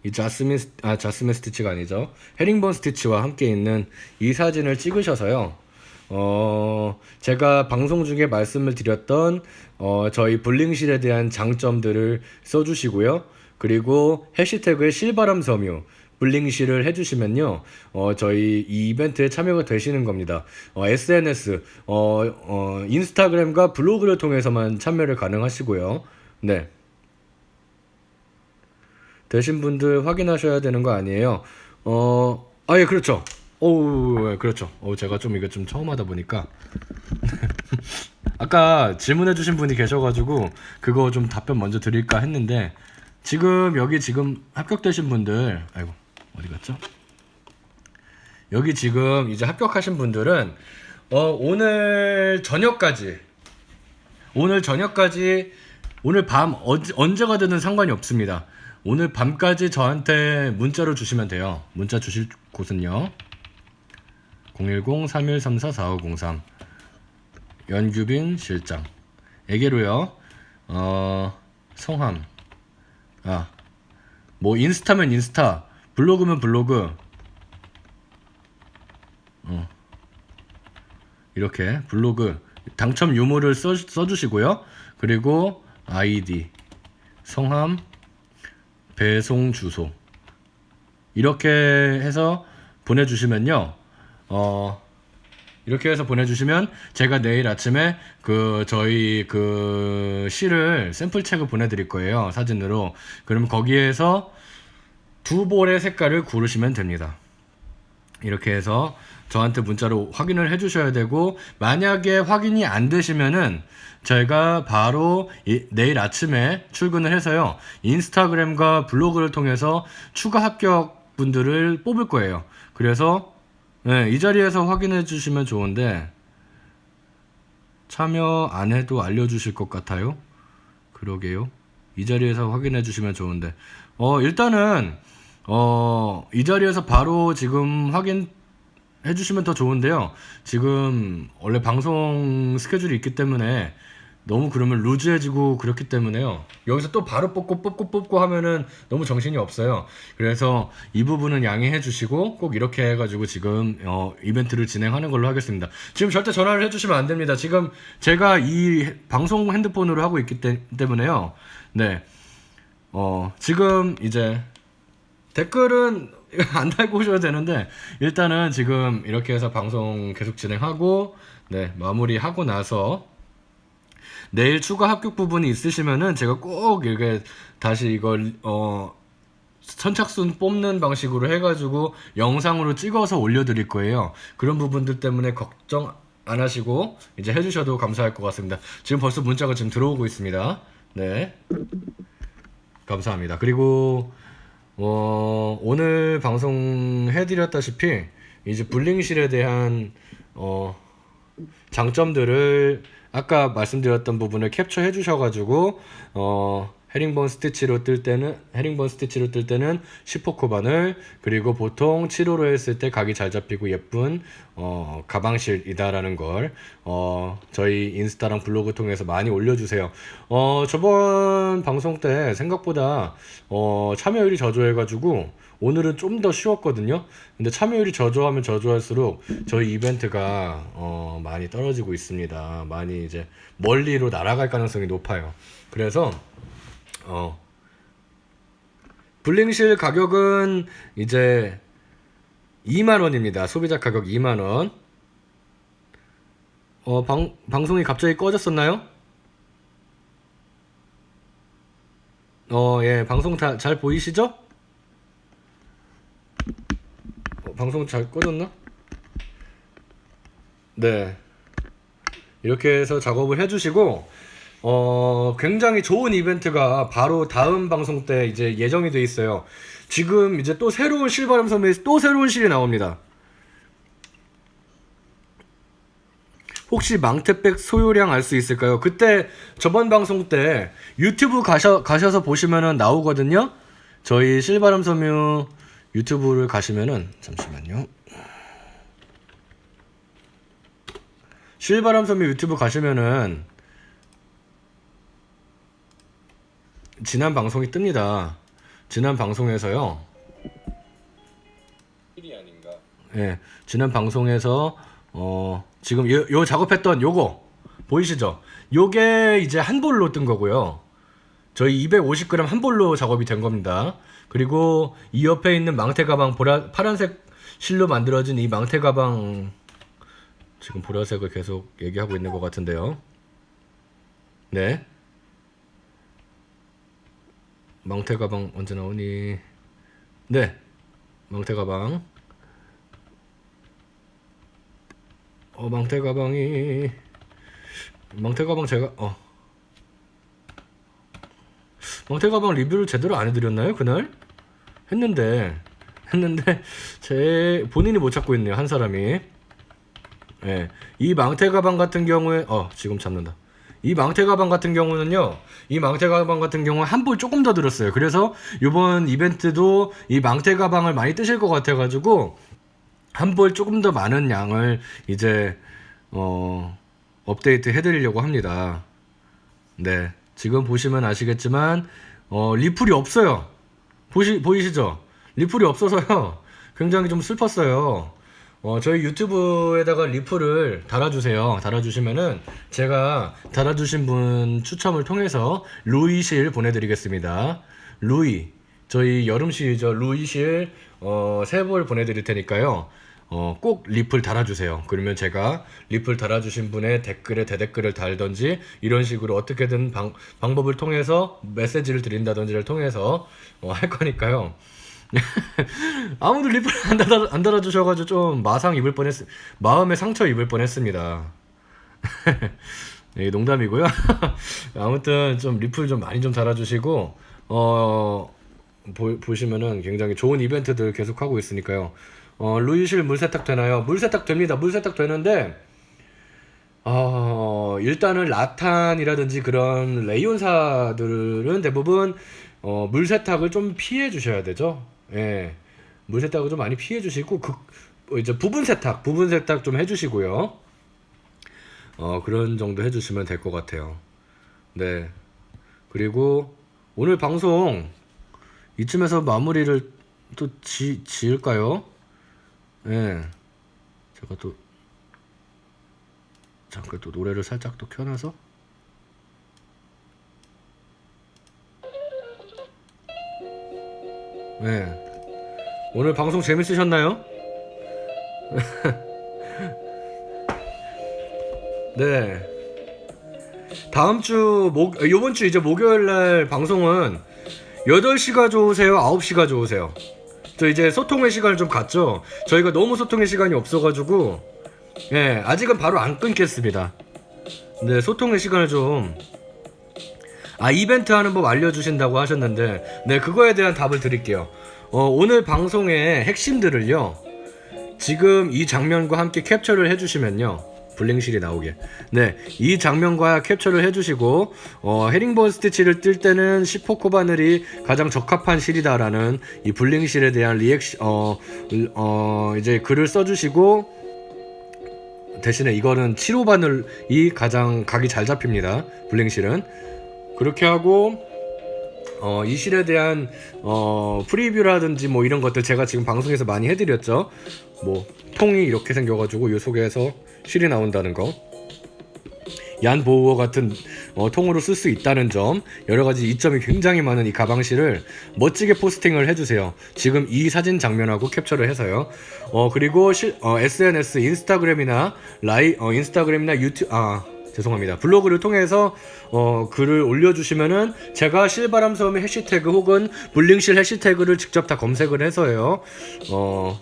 이 자스민 스티치가 아니죠. 헤링본 스티치와 함께 있는 이 사진을 찍으셔서요. 제가 방송 중에 말씀을 드렸던 저희 블링실에 대한 장점들을 써주시고요. 그리고 해시태그에 실바람 섬유 블링실을 해주시면요. 저희 이 이벤트에 참여가 되시는 겁니다. SNS, 인스타그램과 블로그를 통해서만 참여를 가능하시고요. 네. 되신 분들 확인하셔야 되는 거 아니에요? 예, 그렇죠. 예, 그렇죠. 제가 좀 이거 좀 처음 하다 보니까. 아까 질문해주신 분이 계셔가지고, 그거 좀 답변 먼저 드릴까 했는데, 여기 지금 합격되신 분들, 아이고, 어디 갔죠? 여기 지금 이제 합격하신 분들은, 오늘 저녁까지, 오늘 밤, 언제가 되든 상관이 없습니다. 오늘 밤까지 저한테 문자로 주시면 돼요. 문자 주실 곳은요. 010-3134-4503 연규빈 실장 에게로요. 성함, 뭐 인스타면 인스타, 블로그면 블로그, 이렇게 블로그 당첨 유무를 써주시고요. 그리고 아이디, 성함, 배송 주소 이렇게 해서 보내주시면요. 이렇게 해서 보내주시면 제가 내일 아침에 저희 실을 샘플 책을 보내드릴 거예요. 사진으로. 그럼 거기에서 두 볼의 색깔을 고르시면 됩니다. 이렇게 해서 저한테 문자로 확인을 해주셔야 되고, 만약에 확인이 안 되시면은 저희가 바로 내일 아침에 출근을 해서요, 인스타그램과 블로그를 통해서 추가 합격 분들을 뽑을 거예요. 그래서 이 자리에서 확인해 주시면 좋은데, 참여 안 해도 알려주실 것 같아요. 그러게요. 이 자리에서 확인해 주시면 좋은데, 일단은 이 자리에서 바로 지금 확인해 주시면 더 좋은데요. 지금 원래 방송 스케줄이 있기 때문에 너무 그러면 루즈해지고 그렇기 때문에요. 여기서 또 바로 뽑고 하면은 너무 정신이 없어요. 그래서 이 부분은 양해해 주시고, 꼭 이렇게 해가지고 지금 이벤트를 진행하는 걸로 하겠습니다. 지금 절대 전화를 해주시면 안 됩니다. 지금 제가 이 방송 핸드폰으로 하고 있기 때문에요. 네. 지금 이제 댓글은 안 달고 오셔도 되는데, 일단은 지금 이렇게 해서 방송 계속 진행하고, 네, 마무리하고 나서 내일 추가 합격 부분이 있으시면은 제가 꼭 이게 다시 이걸 선착순 뽑는 방식으로 해가지고 영상으로 찍어서 올려드릴 거예요. 그런 부분들 때문에 걱정 안 하시고 이제 해주셔도 감사할 것 같습니다. 지금 벌써 문자가 지금 들어오고 있습니다. 네, 감사합니다. 그리고 오늘 방송 해드렸다시피 이제 블링실에 대한 장점들을 아까 말씀드렸던 부분을 캡처해 주셔가지고 헤링본 스티치로 뜰 때는 10호코 바늘, 그리고 보통 7호로 했을 때 각이 잘 잡히고 예쁜 가방실이다라는 걸 저희 인스타랑 블로그 통해서 많이 올려주세요. 저번 방송 때 생각보다 참여율이 저조해가지고 오늘은 좀 더 쉬웠거든요. 근데 참여율이 저조하면 저조할수록 저희 이벤트가 많이 떨어지고 있습니다. 많이 이제 멀리로 날아갈 가능성이 높아요. 그래서 블링실 가격은 이제 2만원입니다. 소비자 가격 2만원. 방송이 갑자기 꺼졌었나요? 예, 방송 잘 보이시죠? 방송 잘 꺼졌나? 네. 이렇게 해서 작업을 해주시고, 굉장히 좋은 이벤트가 바로 다음 방송 때 이제 예정이 돼 있어요. 지금 이제 또 새로운 실바람 섬에 또 새로운 실이 나옵니다. 혹시 망태백 소요량 알 수 있을까요? 그때 저번 방송 때 유튜브 가셔서 보시면은 나오거든요. 저희 실바람 섬유 유튜브를 가시면은, 잠시만요. 실바람 섬유 유튜브 가시면은 지난 방송이 뜹니다. 지난 방송에서요. 예, 지난 방송에서 지금 요 작업했던 요거 보이시죠? 요게 이제 한 볼로 뜬 거고요. 저희 250g 한 볼로 작업이 된 겁니다. 그리고 이 옆에 있는 망태 가방 파란색 실로 만들어진 이 망태 가방, 지금 보라색을 계속 얘기하고 있는 것 같은데요. 네. 망태 가방 언제 나오니? 네. 망태 가방. 망태 가방 제가 망태 가방 리뷰를 제대로 안 해드렸나요? 그날? 했는데 제 본인이 못 찾고 있네요, 한 사람이. 예. 이 망태 가방 같은 경우에 지금 찾는다. 이 망태 가방 같은 경우는요, 한 볼 조금 더 들었어요. 그래서 이번 이벤트도 이 망태 가방을 많이 뜨실 것 같아가지고 한 볼 조금 더 많은 양을 이제 업데이트 해드리려고 합니다. 네, 지금 보시면 아시겠지만 리플이 없어요. 보이시죠? 리플이 없어서요, 굉장히 좀 슬펐어요. 저희 유튜브에다가 리플을 달아주시면은 제가 달아주신 분 추첨을 통해서 루이실 보내드리겠습니다. 저희 여름 시리즈 루이실 3벌 보내드릴 테니까요. 꼭 리플 달아주세요. 그러면 제가 리플 달아주신 분의 댓글에 대댓글을 달던지 이런 식으로 어떻게든 방법을 통해서 메시지를 드린다든지를 통해서 할 거니까요. 아무도 리플 안 달아주셔가지고 좀 마음의 상처 입을 뻔했습니다. 네, 농담이고요. 아무튼 좀 리플 좀 많이 좀 달아주시고 보시면은 굉장히 좋은 이벤트들 계속 하고 있으니까요. 루이실 물세탁 되나요? 물세탁 됩니다. 물세탁 되는데 일단은 라탄이라든지 그런 레이온사들은 대부분 물세탁을 좀 피해 주셔야 되죠. 예. 물세탁을 좀 많이 피해 주시고 이제 부분 세탁 좀 해 주시고요. 그런 정도 해 주시면 될 것 같아요. 네. 그리고 오늘 방송 이쯤에서 마무리를 또 지을까요? 예. 제가 또 잠깐 또 노래를 살짝 또 켜놔서. 네. 오늘 방송 재밌으셨나요? 네. 요번 주 이제 목요일 날 방송은 8시가 좋으세요? 9시가 좋으세요? 저 이제 소통의 시간을 좀 갖죠? 저희가 너무 소통의 시간이 없어가지고, 예, 아직은 바로 안 끊겠습니다. 네, 소통의 시간을 좀, 이벤트 하는 법 알려주신다고 하셨는데, 네, 그거에 대한 답을 드릴게요. 오늘 방송의 핵심들을요, 지금 이 장면과 함께 캡처를 해주시면요, 블링실이 나오게. 네, 이 장면과 캡처를 해주시고 헤링본 스티치를 뜰 때는 10호코 바늘이 가장 적합한 실이다라는 이 블링실에 대한 이제 글을 써주시고, 대신에 이거는 7호 바늘이 가장 각이 잘 잡힙니다. 블링실은 그렇게 하고 이 실에 대한 프리뷰라든지 뭐 이런 것들 제가 지금 방송에서 많이 해드렸죠. 뭐 통이 이렇게 생겨가지고 이 속에서 실이 나온다는 거, 얀 보우어 같은 통으로 쓸 수 있다는 점, 여러가지 이점이 굉장히 많은 이 가방실을 멋지게 포스팅을 해주세요. 지금 이 사진 장면하고 캡처를 해서요. 그리고 SNS 인스타그램이나 유튜브 죄송합니다. 블로그를 통해서 글을 올려주시면은 제가 실바람섬의 해시태그 혹은 블링실 해시태그를 직접 다 검색을 해서요,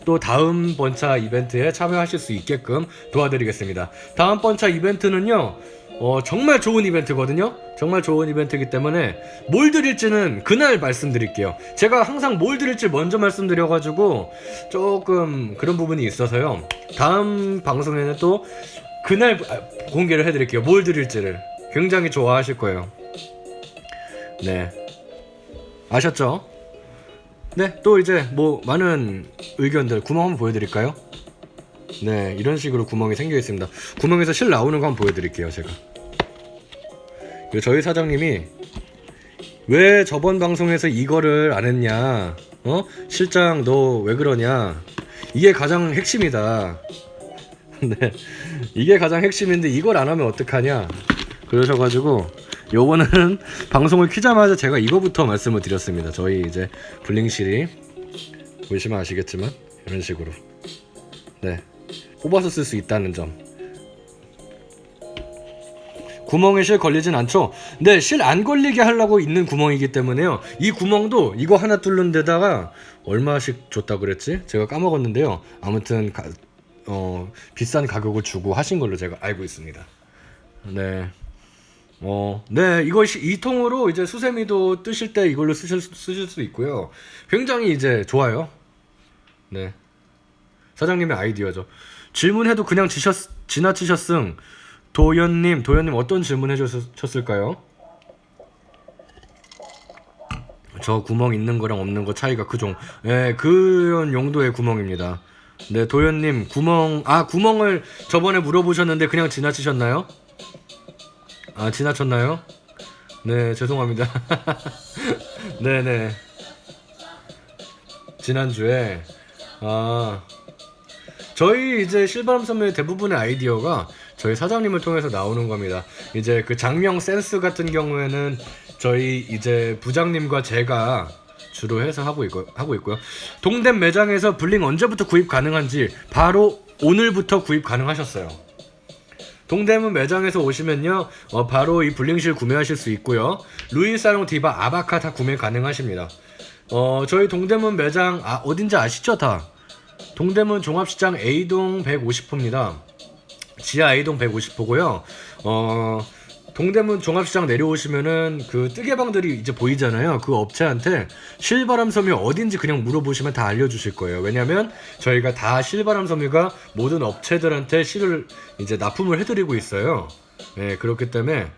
또 다음 번차 이벤트에 참여하실 수 있게끔 도와드리겠습니다. 다음 번차 이벤트는요, 정말 좋은 이벤트거든요. 정말 좋은 이벤트이기 때문에 뭘 드릴지는 그날 말씀드릴게요. 제가 항상 뭘 드릴지 먼저 말씀드려가지고 조금 그런 부분이 있어서요, 다음 방송에는 또 그날 공개를 해드릴게요. 뭘 드릴지를. 굉장히 좋아하실 거예요. 네, 아셨죠? 네, 또 이제 뭐 많은 의견들, 구멍 한번 보여드릴까요? 네, 이런 식으로 구멍이 생겨 있습니다. 구멍에서 실 나오는 거 한번 보여드릴게요. 제가 저희 사장님이 왜 저번 방송에서 이거를 안 했냐? 실장 너 왜 그러냐? 이게 가장 핵심이다. 네, 이게 가장 핵심인데 이걸 안 하면 어떡하냐? 그러셔가지고 요거는 방송을 키자마자 제가 이거부터 말씀을 드렸습니다. 저희 이제 블링실이 보시면 아시겠지만 이런 식으로 네 뽑아서 쓸 수 있다는 점. 구멍에 실 걸리진 않죠. 네, 실 안 걸리게 하려고 있는 구멍이기 때문에요. 이 구멍도 이거 하나 뚫는 데다가 얼마씩 줬다 그랬지? 제가 까먹었는데요. 아무튼 비싼 가격을 주고 하신 걸로 제가 알고 있습니다. 네. 네, 이거 이 통으로 이제 수세미도 뜨실 때 이걸로 쓰실 수 있고요. 굉장히 이제 좋아요. 네. 사장님의 아이디어죠. 질문해도 그냥 지나치셨음. 도현님 어떤 질문 해주셨을까요? 저 구멍 있는 거랑 없는 거 차이가 네, 그런 용도의 구멍입니다. 네, 도현님 구멍을 저번에 물어보셨는데 그냥 지나치셨나요? 지나쳤나요? 네, 죄송합니다. 네네. 지난주에 저희 이제 실바람 선배의 대부분의 아이디어가 저희 사장님을 통해서 나오는 겁니다. 이제 그 장명 센스 같은 경우에는 저희 이제 부장님과 제가 주로 해서 하고 있고요. 동댐 매장에서 블링 언제부터 구입 가능한지 바로 오늘부터 구입 가능하셨어요. 동대문 매장에서 오시면요 바로 이 블링실 구매하실 수 있고요. 루이사롱 디바 아바카 다 구매 가능하십니다. 저희 동대문 매장 어딘지 아시죠 다? 동대문 종합시장 A동 150호입니다. 지하 A동 150호고요. 동대문 종합시장 내려오시면은 그 뜨개방들이 이제 보이잖아요. 그 업체한테 실바람 섬유 어딘지 그냥 물어보시면 다 알려주실 거예요. 왜냐면 저희가 다 실바람 섬유가 모든 업체들한테 실을 이제 납품을 해드리고 있어요. 네, 그렇기 때문에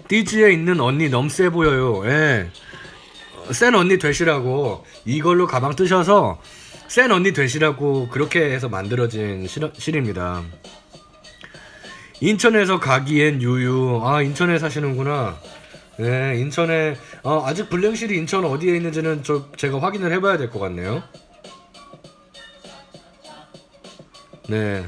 띠지에 있는 언니 너무 세 보여요. 예. 센 언니 되시라고 이걸로 가방 뜨셔서 센 언니 되시라고 그렇게 해서 만들어진 실입니다. 인천에서 가기엔 유유. 인천에 사시는구나. 네, 인천에 아직 블링실이 인천 어디에 있는지는 제가 확인을 해봐야 될 것 같네요. 네,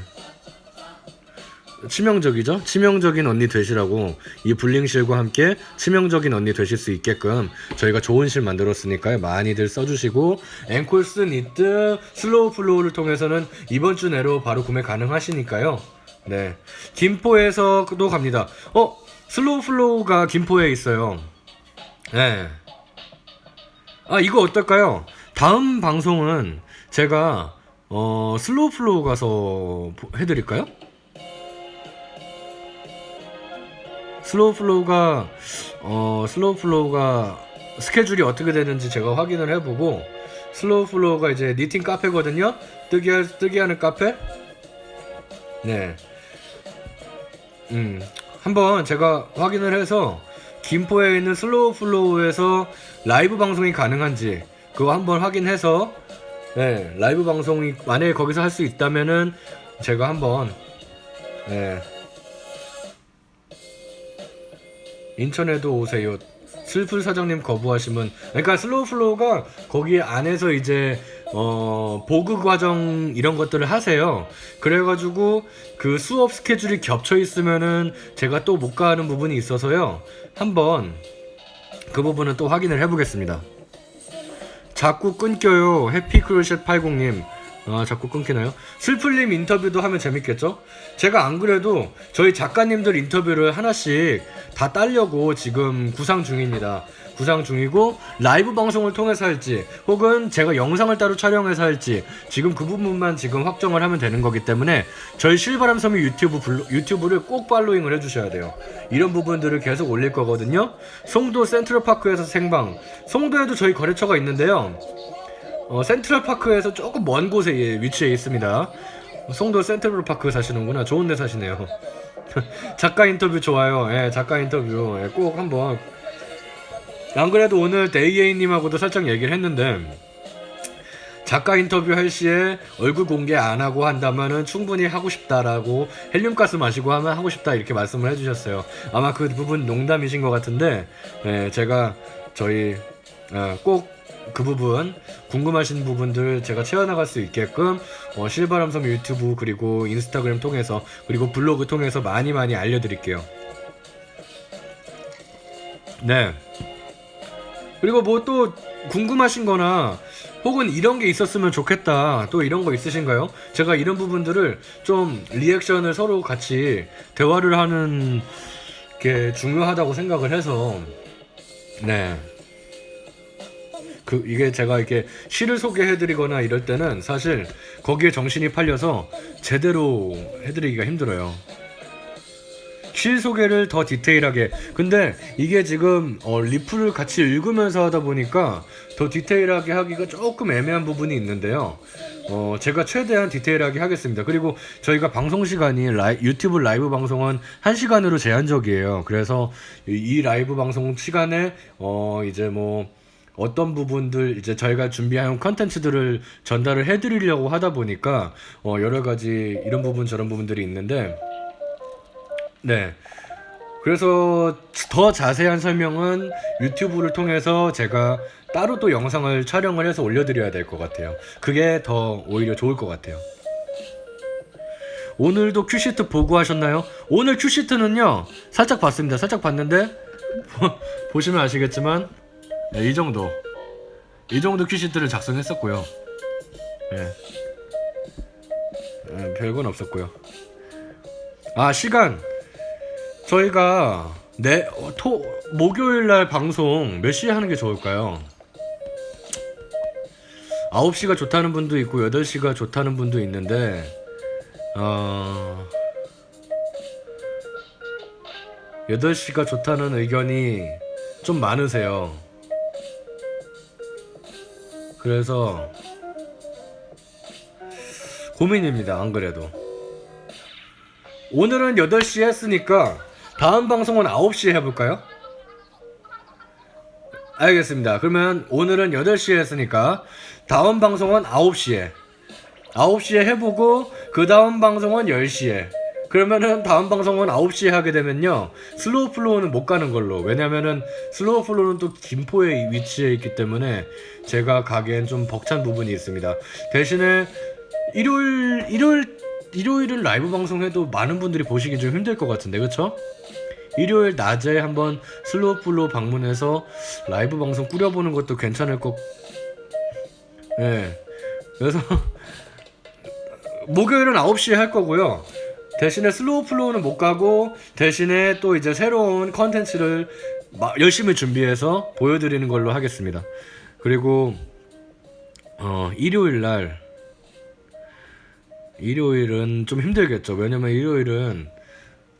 치명적이죠? 치명적인 언니 되시라고 이 블링실과 함께 치명적인 언니 되실 수 있게끔 저희가 좋은 실 만들었으니까요. 많이들 써주시고 앵콜스 니트 슬로우 플로우를 통해서는 이번 주 내로 바로 구매 가능하시니까요. 네, 김포에서도 갑니다. 슬로우 플로우가 김포에 있어요. 네. 이거 어떨까요? 다음 방송은 제가 슬로우 플로우 가서 해드릴까요? 슬로우 플로우가 스케줄이 어떻게 되는지 제가 확인을 해보고 슬로우 플로우가 이제 니팅 카페거든요. 뜨기하는 카페. 네. 한번 제가 확인을 해서 김포에 있는 슬로우 플로우에서 라이브 방송이 가능한지 그거 한번 확인해서 네, 라이브 방송이 만약에 거기서 할 수 있다면은 제가 한번 네. 인천에도 오세요. 슬플 사장님 거부하시면 그러니까 슬로우 플로우가 거기 안에서 이제 보그 과정 이런 것들을 하세요. 그래가지고 그 수업 스케줄이 겹쳐 있으면은 제가 또 못 가는 부분이 있어서요. 한번 그 부분은 또 확인을 해보겠습니다. 자꾸 끊겨요. 해피크로셋 80님. 자꾸 끊기나요? 슬플님 인터뷰도 하면 재밌겠죠? 제가 안 그래도 저희 작가님들 인터뷰를 하나씩 다 따려고 지금 구상 중입니다. 구상 중이고 라이브 방송을 통해서 할지 혹은 제가 영상을 따로 촬영해서 할지 지금 그 부분만 지금 확정을 하면 되는 거기 때문에 저희 실바람 섬유 유튜브를 꼭 팔로잉을 해주셔야 돼요. 이런 부분들을 계속 올릴 거거든요. 송도 센트럴파크에서 생방. 송도에도 저희 거래처가 있는데요. 센트럴파크에서 조금 먼 곳에 위치해 있습니다. 송도 센트럴파크 사시는구나. 좋은 데 사시네요. 작가 인터뷰 좋아요. 예, 작가 인터뷰 꼭 한번. 안 그래도 오늘 데이에이님하고도 살짝 얘기를 했는데 작가 인터뷰 할 시에 얼굴 공개 안 하고 한다면은 충분히 하고 싶다라고 헬륨가스 마시고 하면 하고 싶다 이렇게 말씀을 해주셨어요. 아마 그 부분 농담이신 것 같은데 제가 저희 꼭 그 부분 궁금하신 부분들 제가 채워나갈 수 있게끔 실바람섬 유튜브 그리고 인스타그램 통해서 그리고 블로그 통해서 많이 알려드릴게요. 네. 그리고 뭐 또 궁금하신 거나 혹은 이런 게 있었으면 좋겠다 또 이런 거 있으신가요? 제가 이런 부분들을 좀 리액션을 서로 같이 대화를 하는 게 중요하다고 생각을 해서 네. 이게 제가 이렇게 시를 소개해드리거나 이럴 때는 사실 거기에 정신이 팔려서 제대로 해드리기가 힘들어요. 실 소개를 더 디테일하게. 근데 이게 지금 리플을 같이 읽으면서 하다 보니까 더 디테일하게 하기가 조금 애매한 부분이 있는데요. 제가 최대한 디테일하게 하겠습니다. 그리고 저희가 방송 시간이 유튜브 라이브 방송은 1시간으로 제한적이에요. 그래서 이 라이브 방송 시간에 이제 뭐 어떤 부분들 이제 저희가 준비한 컨텐츠들을 전달을 해드리려고 하다 보니까 여러 가지 이런 부분 저런 부분들이 있는데 네. 그래서 더 자세한 설명은 유튜브를 통해서 제가 따로 또 영상을 촬영을 해서 올려드려야 될 것 같아요. 그게 더 오히려 좋을 것 같아요. 오늘도 큐시트 보고 하셨나요? 오늘 큐시트는요 살짝 봤습니다. 살짝 봤는데 보시면 아시겠지만 이 정도 큐시트를 작성했었고요. 별건 없었고요. 시간 저희가 목요일날 방송 몇 시에 하는 게 좋을까요? 9시가 좋다는 분도 있고 8시가 좋다는 분도 있는데 8시가 좋다는 의견이 좀 많으세요. 그래서 고민입니다. 안 그래도 오늘은 8시에 했으니까 다음 방송은 9시에 해볼까요? 알겠습니다. 그러면 오늘은 8시에 했으니까 다음 방송은 9시에 해보고 그 다음 방송은 10시에. 그러면은 다음 방송은 9시에 하게 되면요 슬로우 플로우는 못 가는 걸로. 왜냐면은 슬로우 플로우는 또 김포에 위치해 있기 때문에 제가 가기엔 좀 벅찬 부분이 있습니다. 대신에 일요일은 라이브 방송해도 많은 분들이 보시기 좀 힘들 것 같은데 그쵸? 일요일 낮에 한번 슬로우 플로우 방문해서 라이브 방송 꾸려보는 것도 괜찮을 것. 네. 그래서 목요일은 9시에 할 거고요. 대신에 슬로우 플로우는 못 가고 대신에 또 이제 새로운 컨텐츠를 열심히 준비해서 보여드리는 걸로 하겠습니다. 그리고 일요일은 좀 힘들겠죠. 왜냐면 일요일은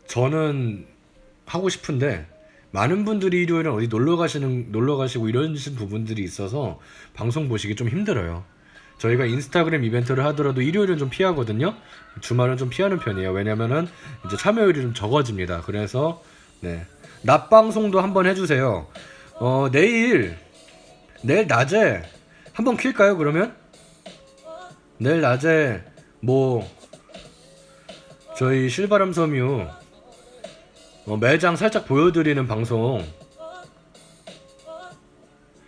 저는 하고 싶은데 많은 분들이 일요일은 어디 놀러 가시고 이런 부분들이 있어서 방송 보시기 좀 힘들어요. 저희가 인스타그램 이벤트를 하더라도 일요일은 좀 피하거든요. 주말은 좀 피하는 편이에요. 왜냐면은 이제 참여율이 좀 적어집니다. 그래서 낮 방송도 한번 해주세요. 내일 낮에 한번 킬까요? 그러면 내일 낮에 뭐 저희 실바람 섬유 매장 살짝 보여드리는 방송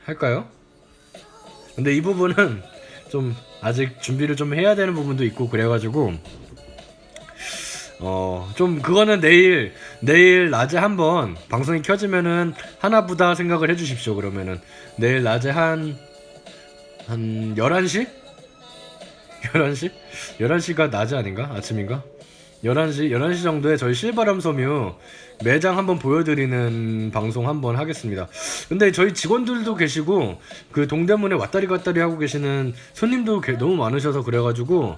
할까요? 근데 이 부분은 좀 아직 준비를 좀 해야 되는 부분도 있고 그래가지고 좀 그거는 내일 낮에 한번 방송이 켜지면은 하나보다 생각을 해주십시오. 그러면은 내일 낮에 한 11시? 11시가 낮이 아닌가? 아침인가? 11시 정도에 저희 실바람 섬유 매장 한번 보여드리는 방송 한번 하겠습니다. 근데 저희 직원들도 계시고 그 동대문에 왔다리 갔다리 하고 계시는 손님도 너무 많으셔서 그래가지고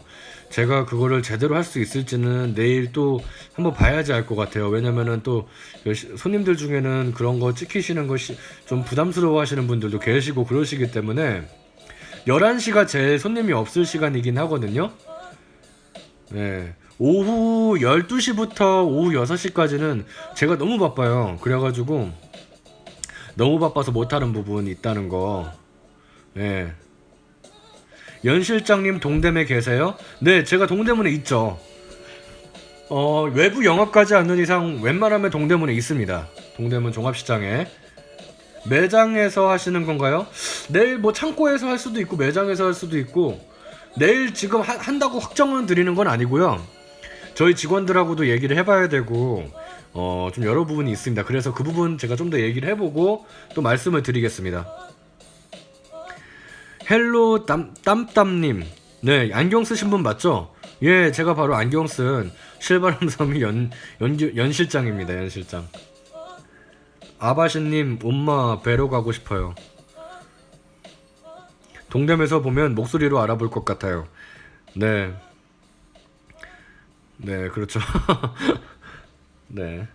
제가 그거를 제대로 할 수 있을지는 내일 또 한번 봐야지 알 것 같아요. 왜냐면은 또 손님들 중에는 그런 거 찍히시는 것이 좀 부담스러워 하시는 분들도 계시고 그러시기 때문에 11시가 제일 손님이 없을 시간이긴 하거든요. 네. 오후 12시부터 오후 6시까지는 제가 너무 바빠요. 그래가지고 너무 바빠서 못하는 부분이 있다는 거. 네. 연 실장님 동대문에 계세요? 네, 제가 동대문에 있죠. 외부 영업까지 않는 이상 웬만하면 동대문에 있습니다. 동대문 종합시장에. 매장에서 하시는 건가요? 내일 뭐 창고에서 할 수도 있고 매장에서 할 수도 있고, 내일 지금 한다고 확정은 드리는 건 아니고요. 저희 직원들하고도 얘기를 해봐야 되고 좀 여러 부분이 있습니다. 그래서 그 부분 제가 좀 더 얘기를 해보고 또 말씀을 드리겠습니다. 헬로 땀땀님, 네, 안경 쓰신 분 맞죠? 예, 제가 바로 안경 쓴 실바람섬이 연 실장입니다. 연 실장. 아바신님, 엄마 뵈러 가고 싶어요. 동대문에서 보면 목소리로 알아볼 것 같아요. 네, 네, 그렇죠. 네,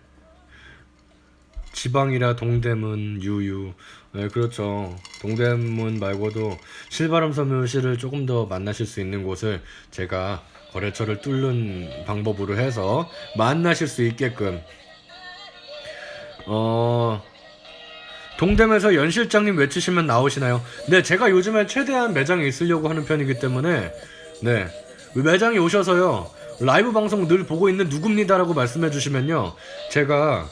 지방이라 동대문 유유. 네, 그렇죠. 동대문 말고도 실바람섬유시를 조금 더 만나실 수 있는 곳을 제가 거래처를 뚫는 방법으로 해서 만나실 수 있게끔. 동대문에서 연 실장님 외치시면 나오시나요? 네, 제가 요즘에 최대한 매장에 있으려고 하는 편이기 때문에, 네, 매장에 오셔서요, 라이브 방송 늘 보고 있는 누굽니다라고 말씀해 주시면요, 제가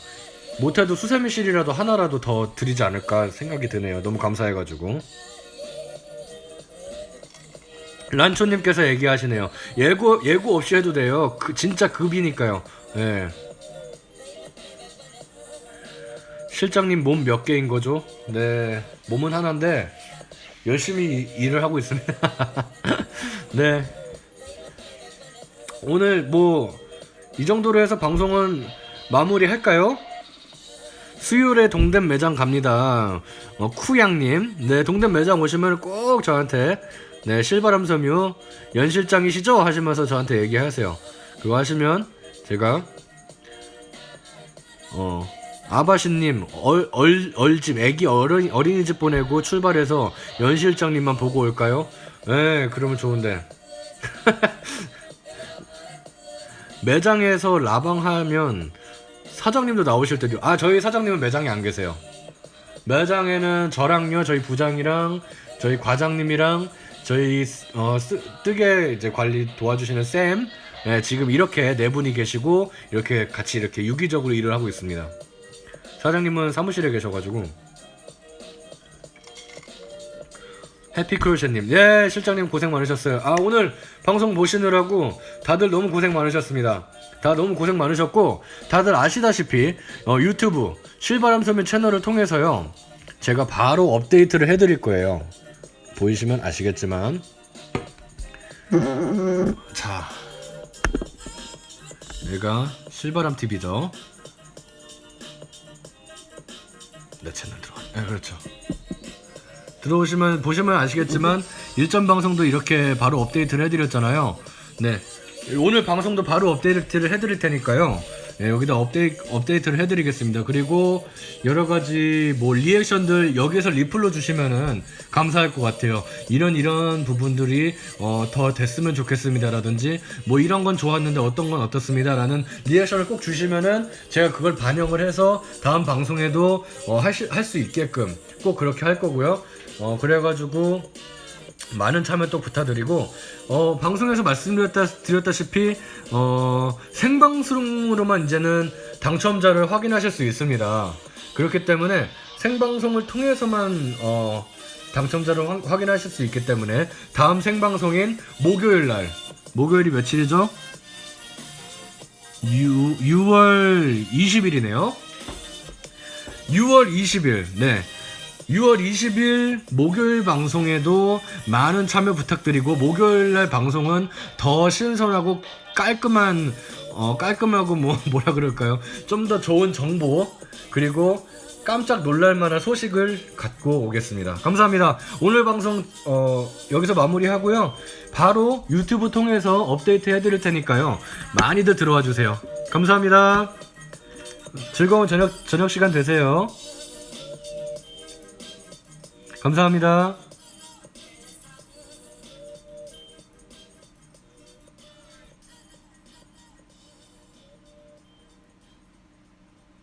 못해도 수세미실이라도 하나라도 더 드리지 않을까 생각이 드네요. 너무 감사해가지고. 란초님께서 얘기하시네요. 예고 없이 해도 돼요. 진짜 급이니까요. 네. 실장님 몸 몇 개인 거죠? 네, 몸은 하나인데 열심히 일을 하고 있습니다. 네, 오늘 뭐 이 정도로 해서 방송은 마무리 할까요? 수요일에 동대문 매장 갑니다. 쿠양님, 네, 동대문 매장 오시면 꼭 저한테, 네, 실바람섬유 연 실장이시죠? 하시면서 저한테 얘기하세요. 그거 하시면 제가 아바신님, 얼집 애기 어린이집 보내고 출발해서 연 실장님만 보고 올까요? 네, 그러면 좋은데. 매장에서 라방하면 사장님도 나오실 때도, 저희 사장님은 매장에 안 계세요. 매장에는 저랑요, 저희 부장이랑 저희 과장님이랑 저희 뜨개 이제 관리 도와주시는 쌤, 네, 지금 이렇게 네 분이 계시고 이렇게 같이 이렇게 유기적으로 일을 하고 있습니다. 사장님은 사무실에 계셔가지고. 해피크로셰님, 예, 실장님 고생 많으셨어요. 오늘 방송 보시느라고 다들 너무 고생 많으셨습니다. 다 너무 고생 많으셨고, 다들 아시다시피 유튜브 실바람섬유 채널을 통해서요, 제가 바로 업데이트를 해드릴 거예요. 보이시면 아시겠지만, 자, 얘가 실바람TV죠. 내 채널 들어가. 네, 그렇죠. 들어오시면 보시면 아시겠지만 일전 방송도 이렇게 바로 업데이트를 해드렸잖아요. 네, 오늘 방송도 바로 업데이트를 해드릴 테니까요. 네, 여기다 업데이트를 해드리겠습니다. 그리고 여러가지 뭐 리액션들 여기에서 리플로 주시면은 감사할 것 같아요. 이런 부분들이 더 됐으면 좋겠습니다 라든지, 뭐 이런 건 좋았는데 어떤 건 어떻습니다 라는 리액션을 꼭 주시면은 제가 그걸 반영을 해서 다음 방송에도 할 수 있게끔 꼭 그렇게 할 거고요. 그래가지고 많은 참여 또 부탁드리고, 방송에서 말씀드렸다시피 생방송으로만 이제는 당첨자를 확인하실 수 있습니다. 그렇기 때문에 생방송을 통해서만 당첨자를 확인하실 수 있기 때문에 다음 생방송인 목요일날, 목요일이 며칠이죠? 6월 20일이네요 6월 20일, 네, 6월 20일 목요일 방송에도 많은 참여 부탁드리고, 목요일날 방송은 더 신선하고 깔끔하고 뭐라 그럴까요? 좀 더 좋은 정보, 그리고 깜짝 놀랄만한 소식을 갖고 오겠습니다. 감사합니다. 오늘 방송 여기서 마무리하고요. 바로 유튜브 통해서 업데이트 해드릴 테니까요. 많이들 들어와 주세요. 감사합니다. 즐거운 저녁 시간 되세요. 감사합니다.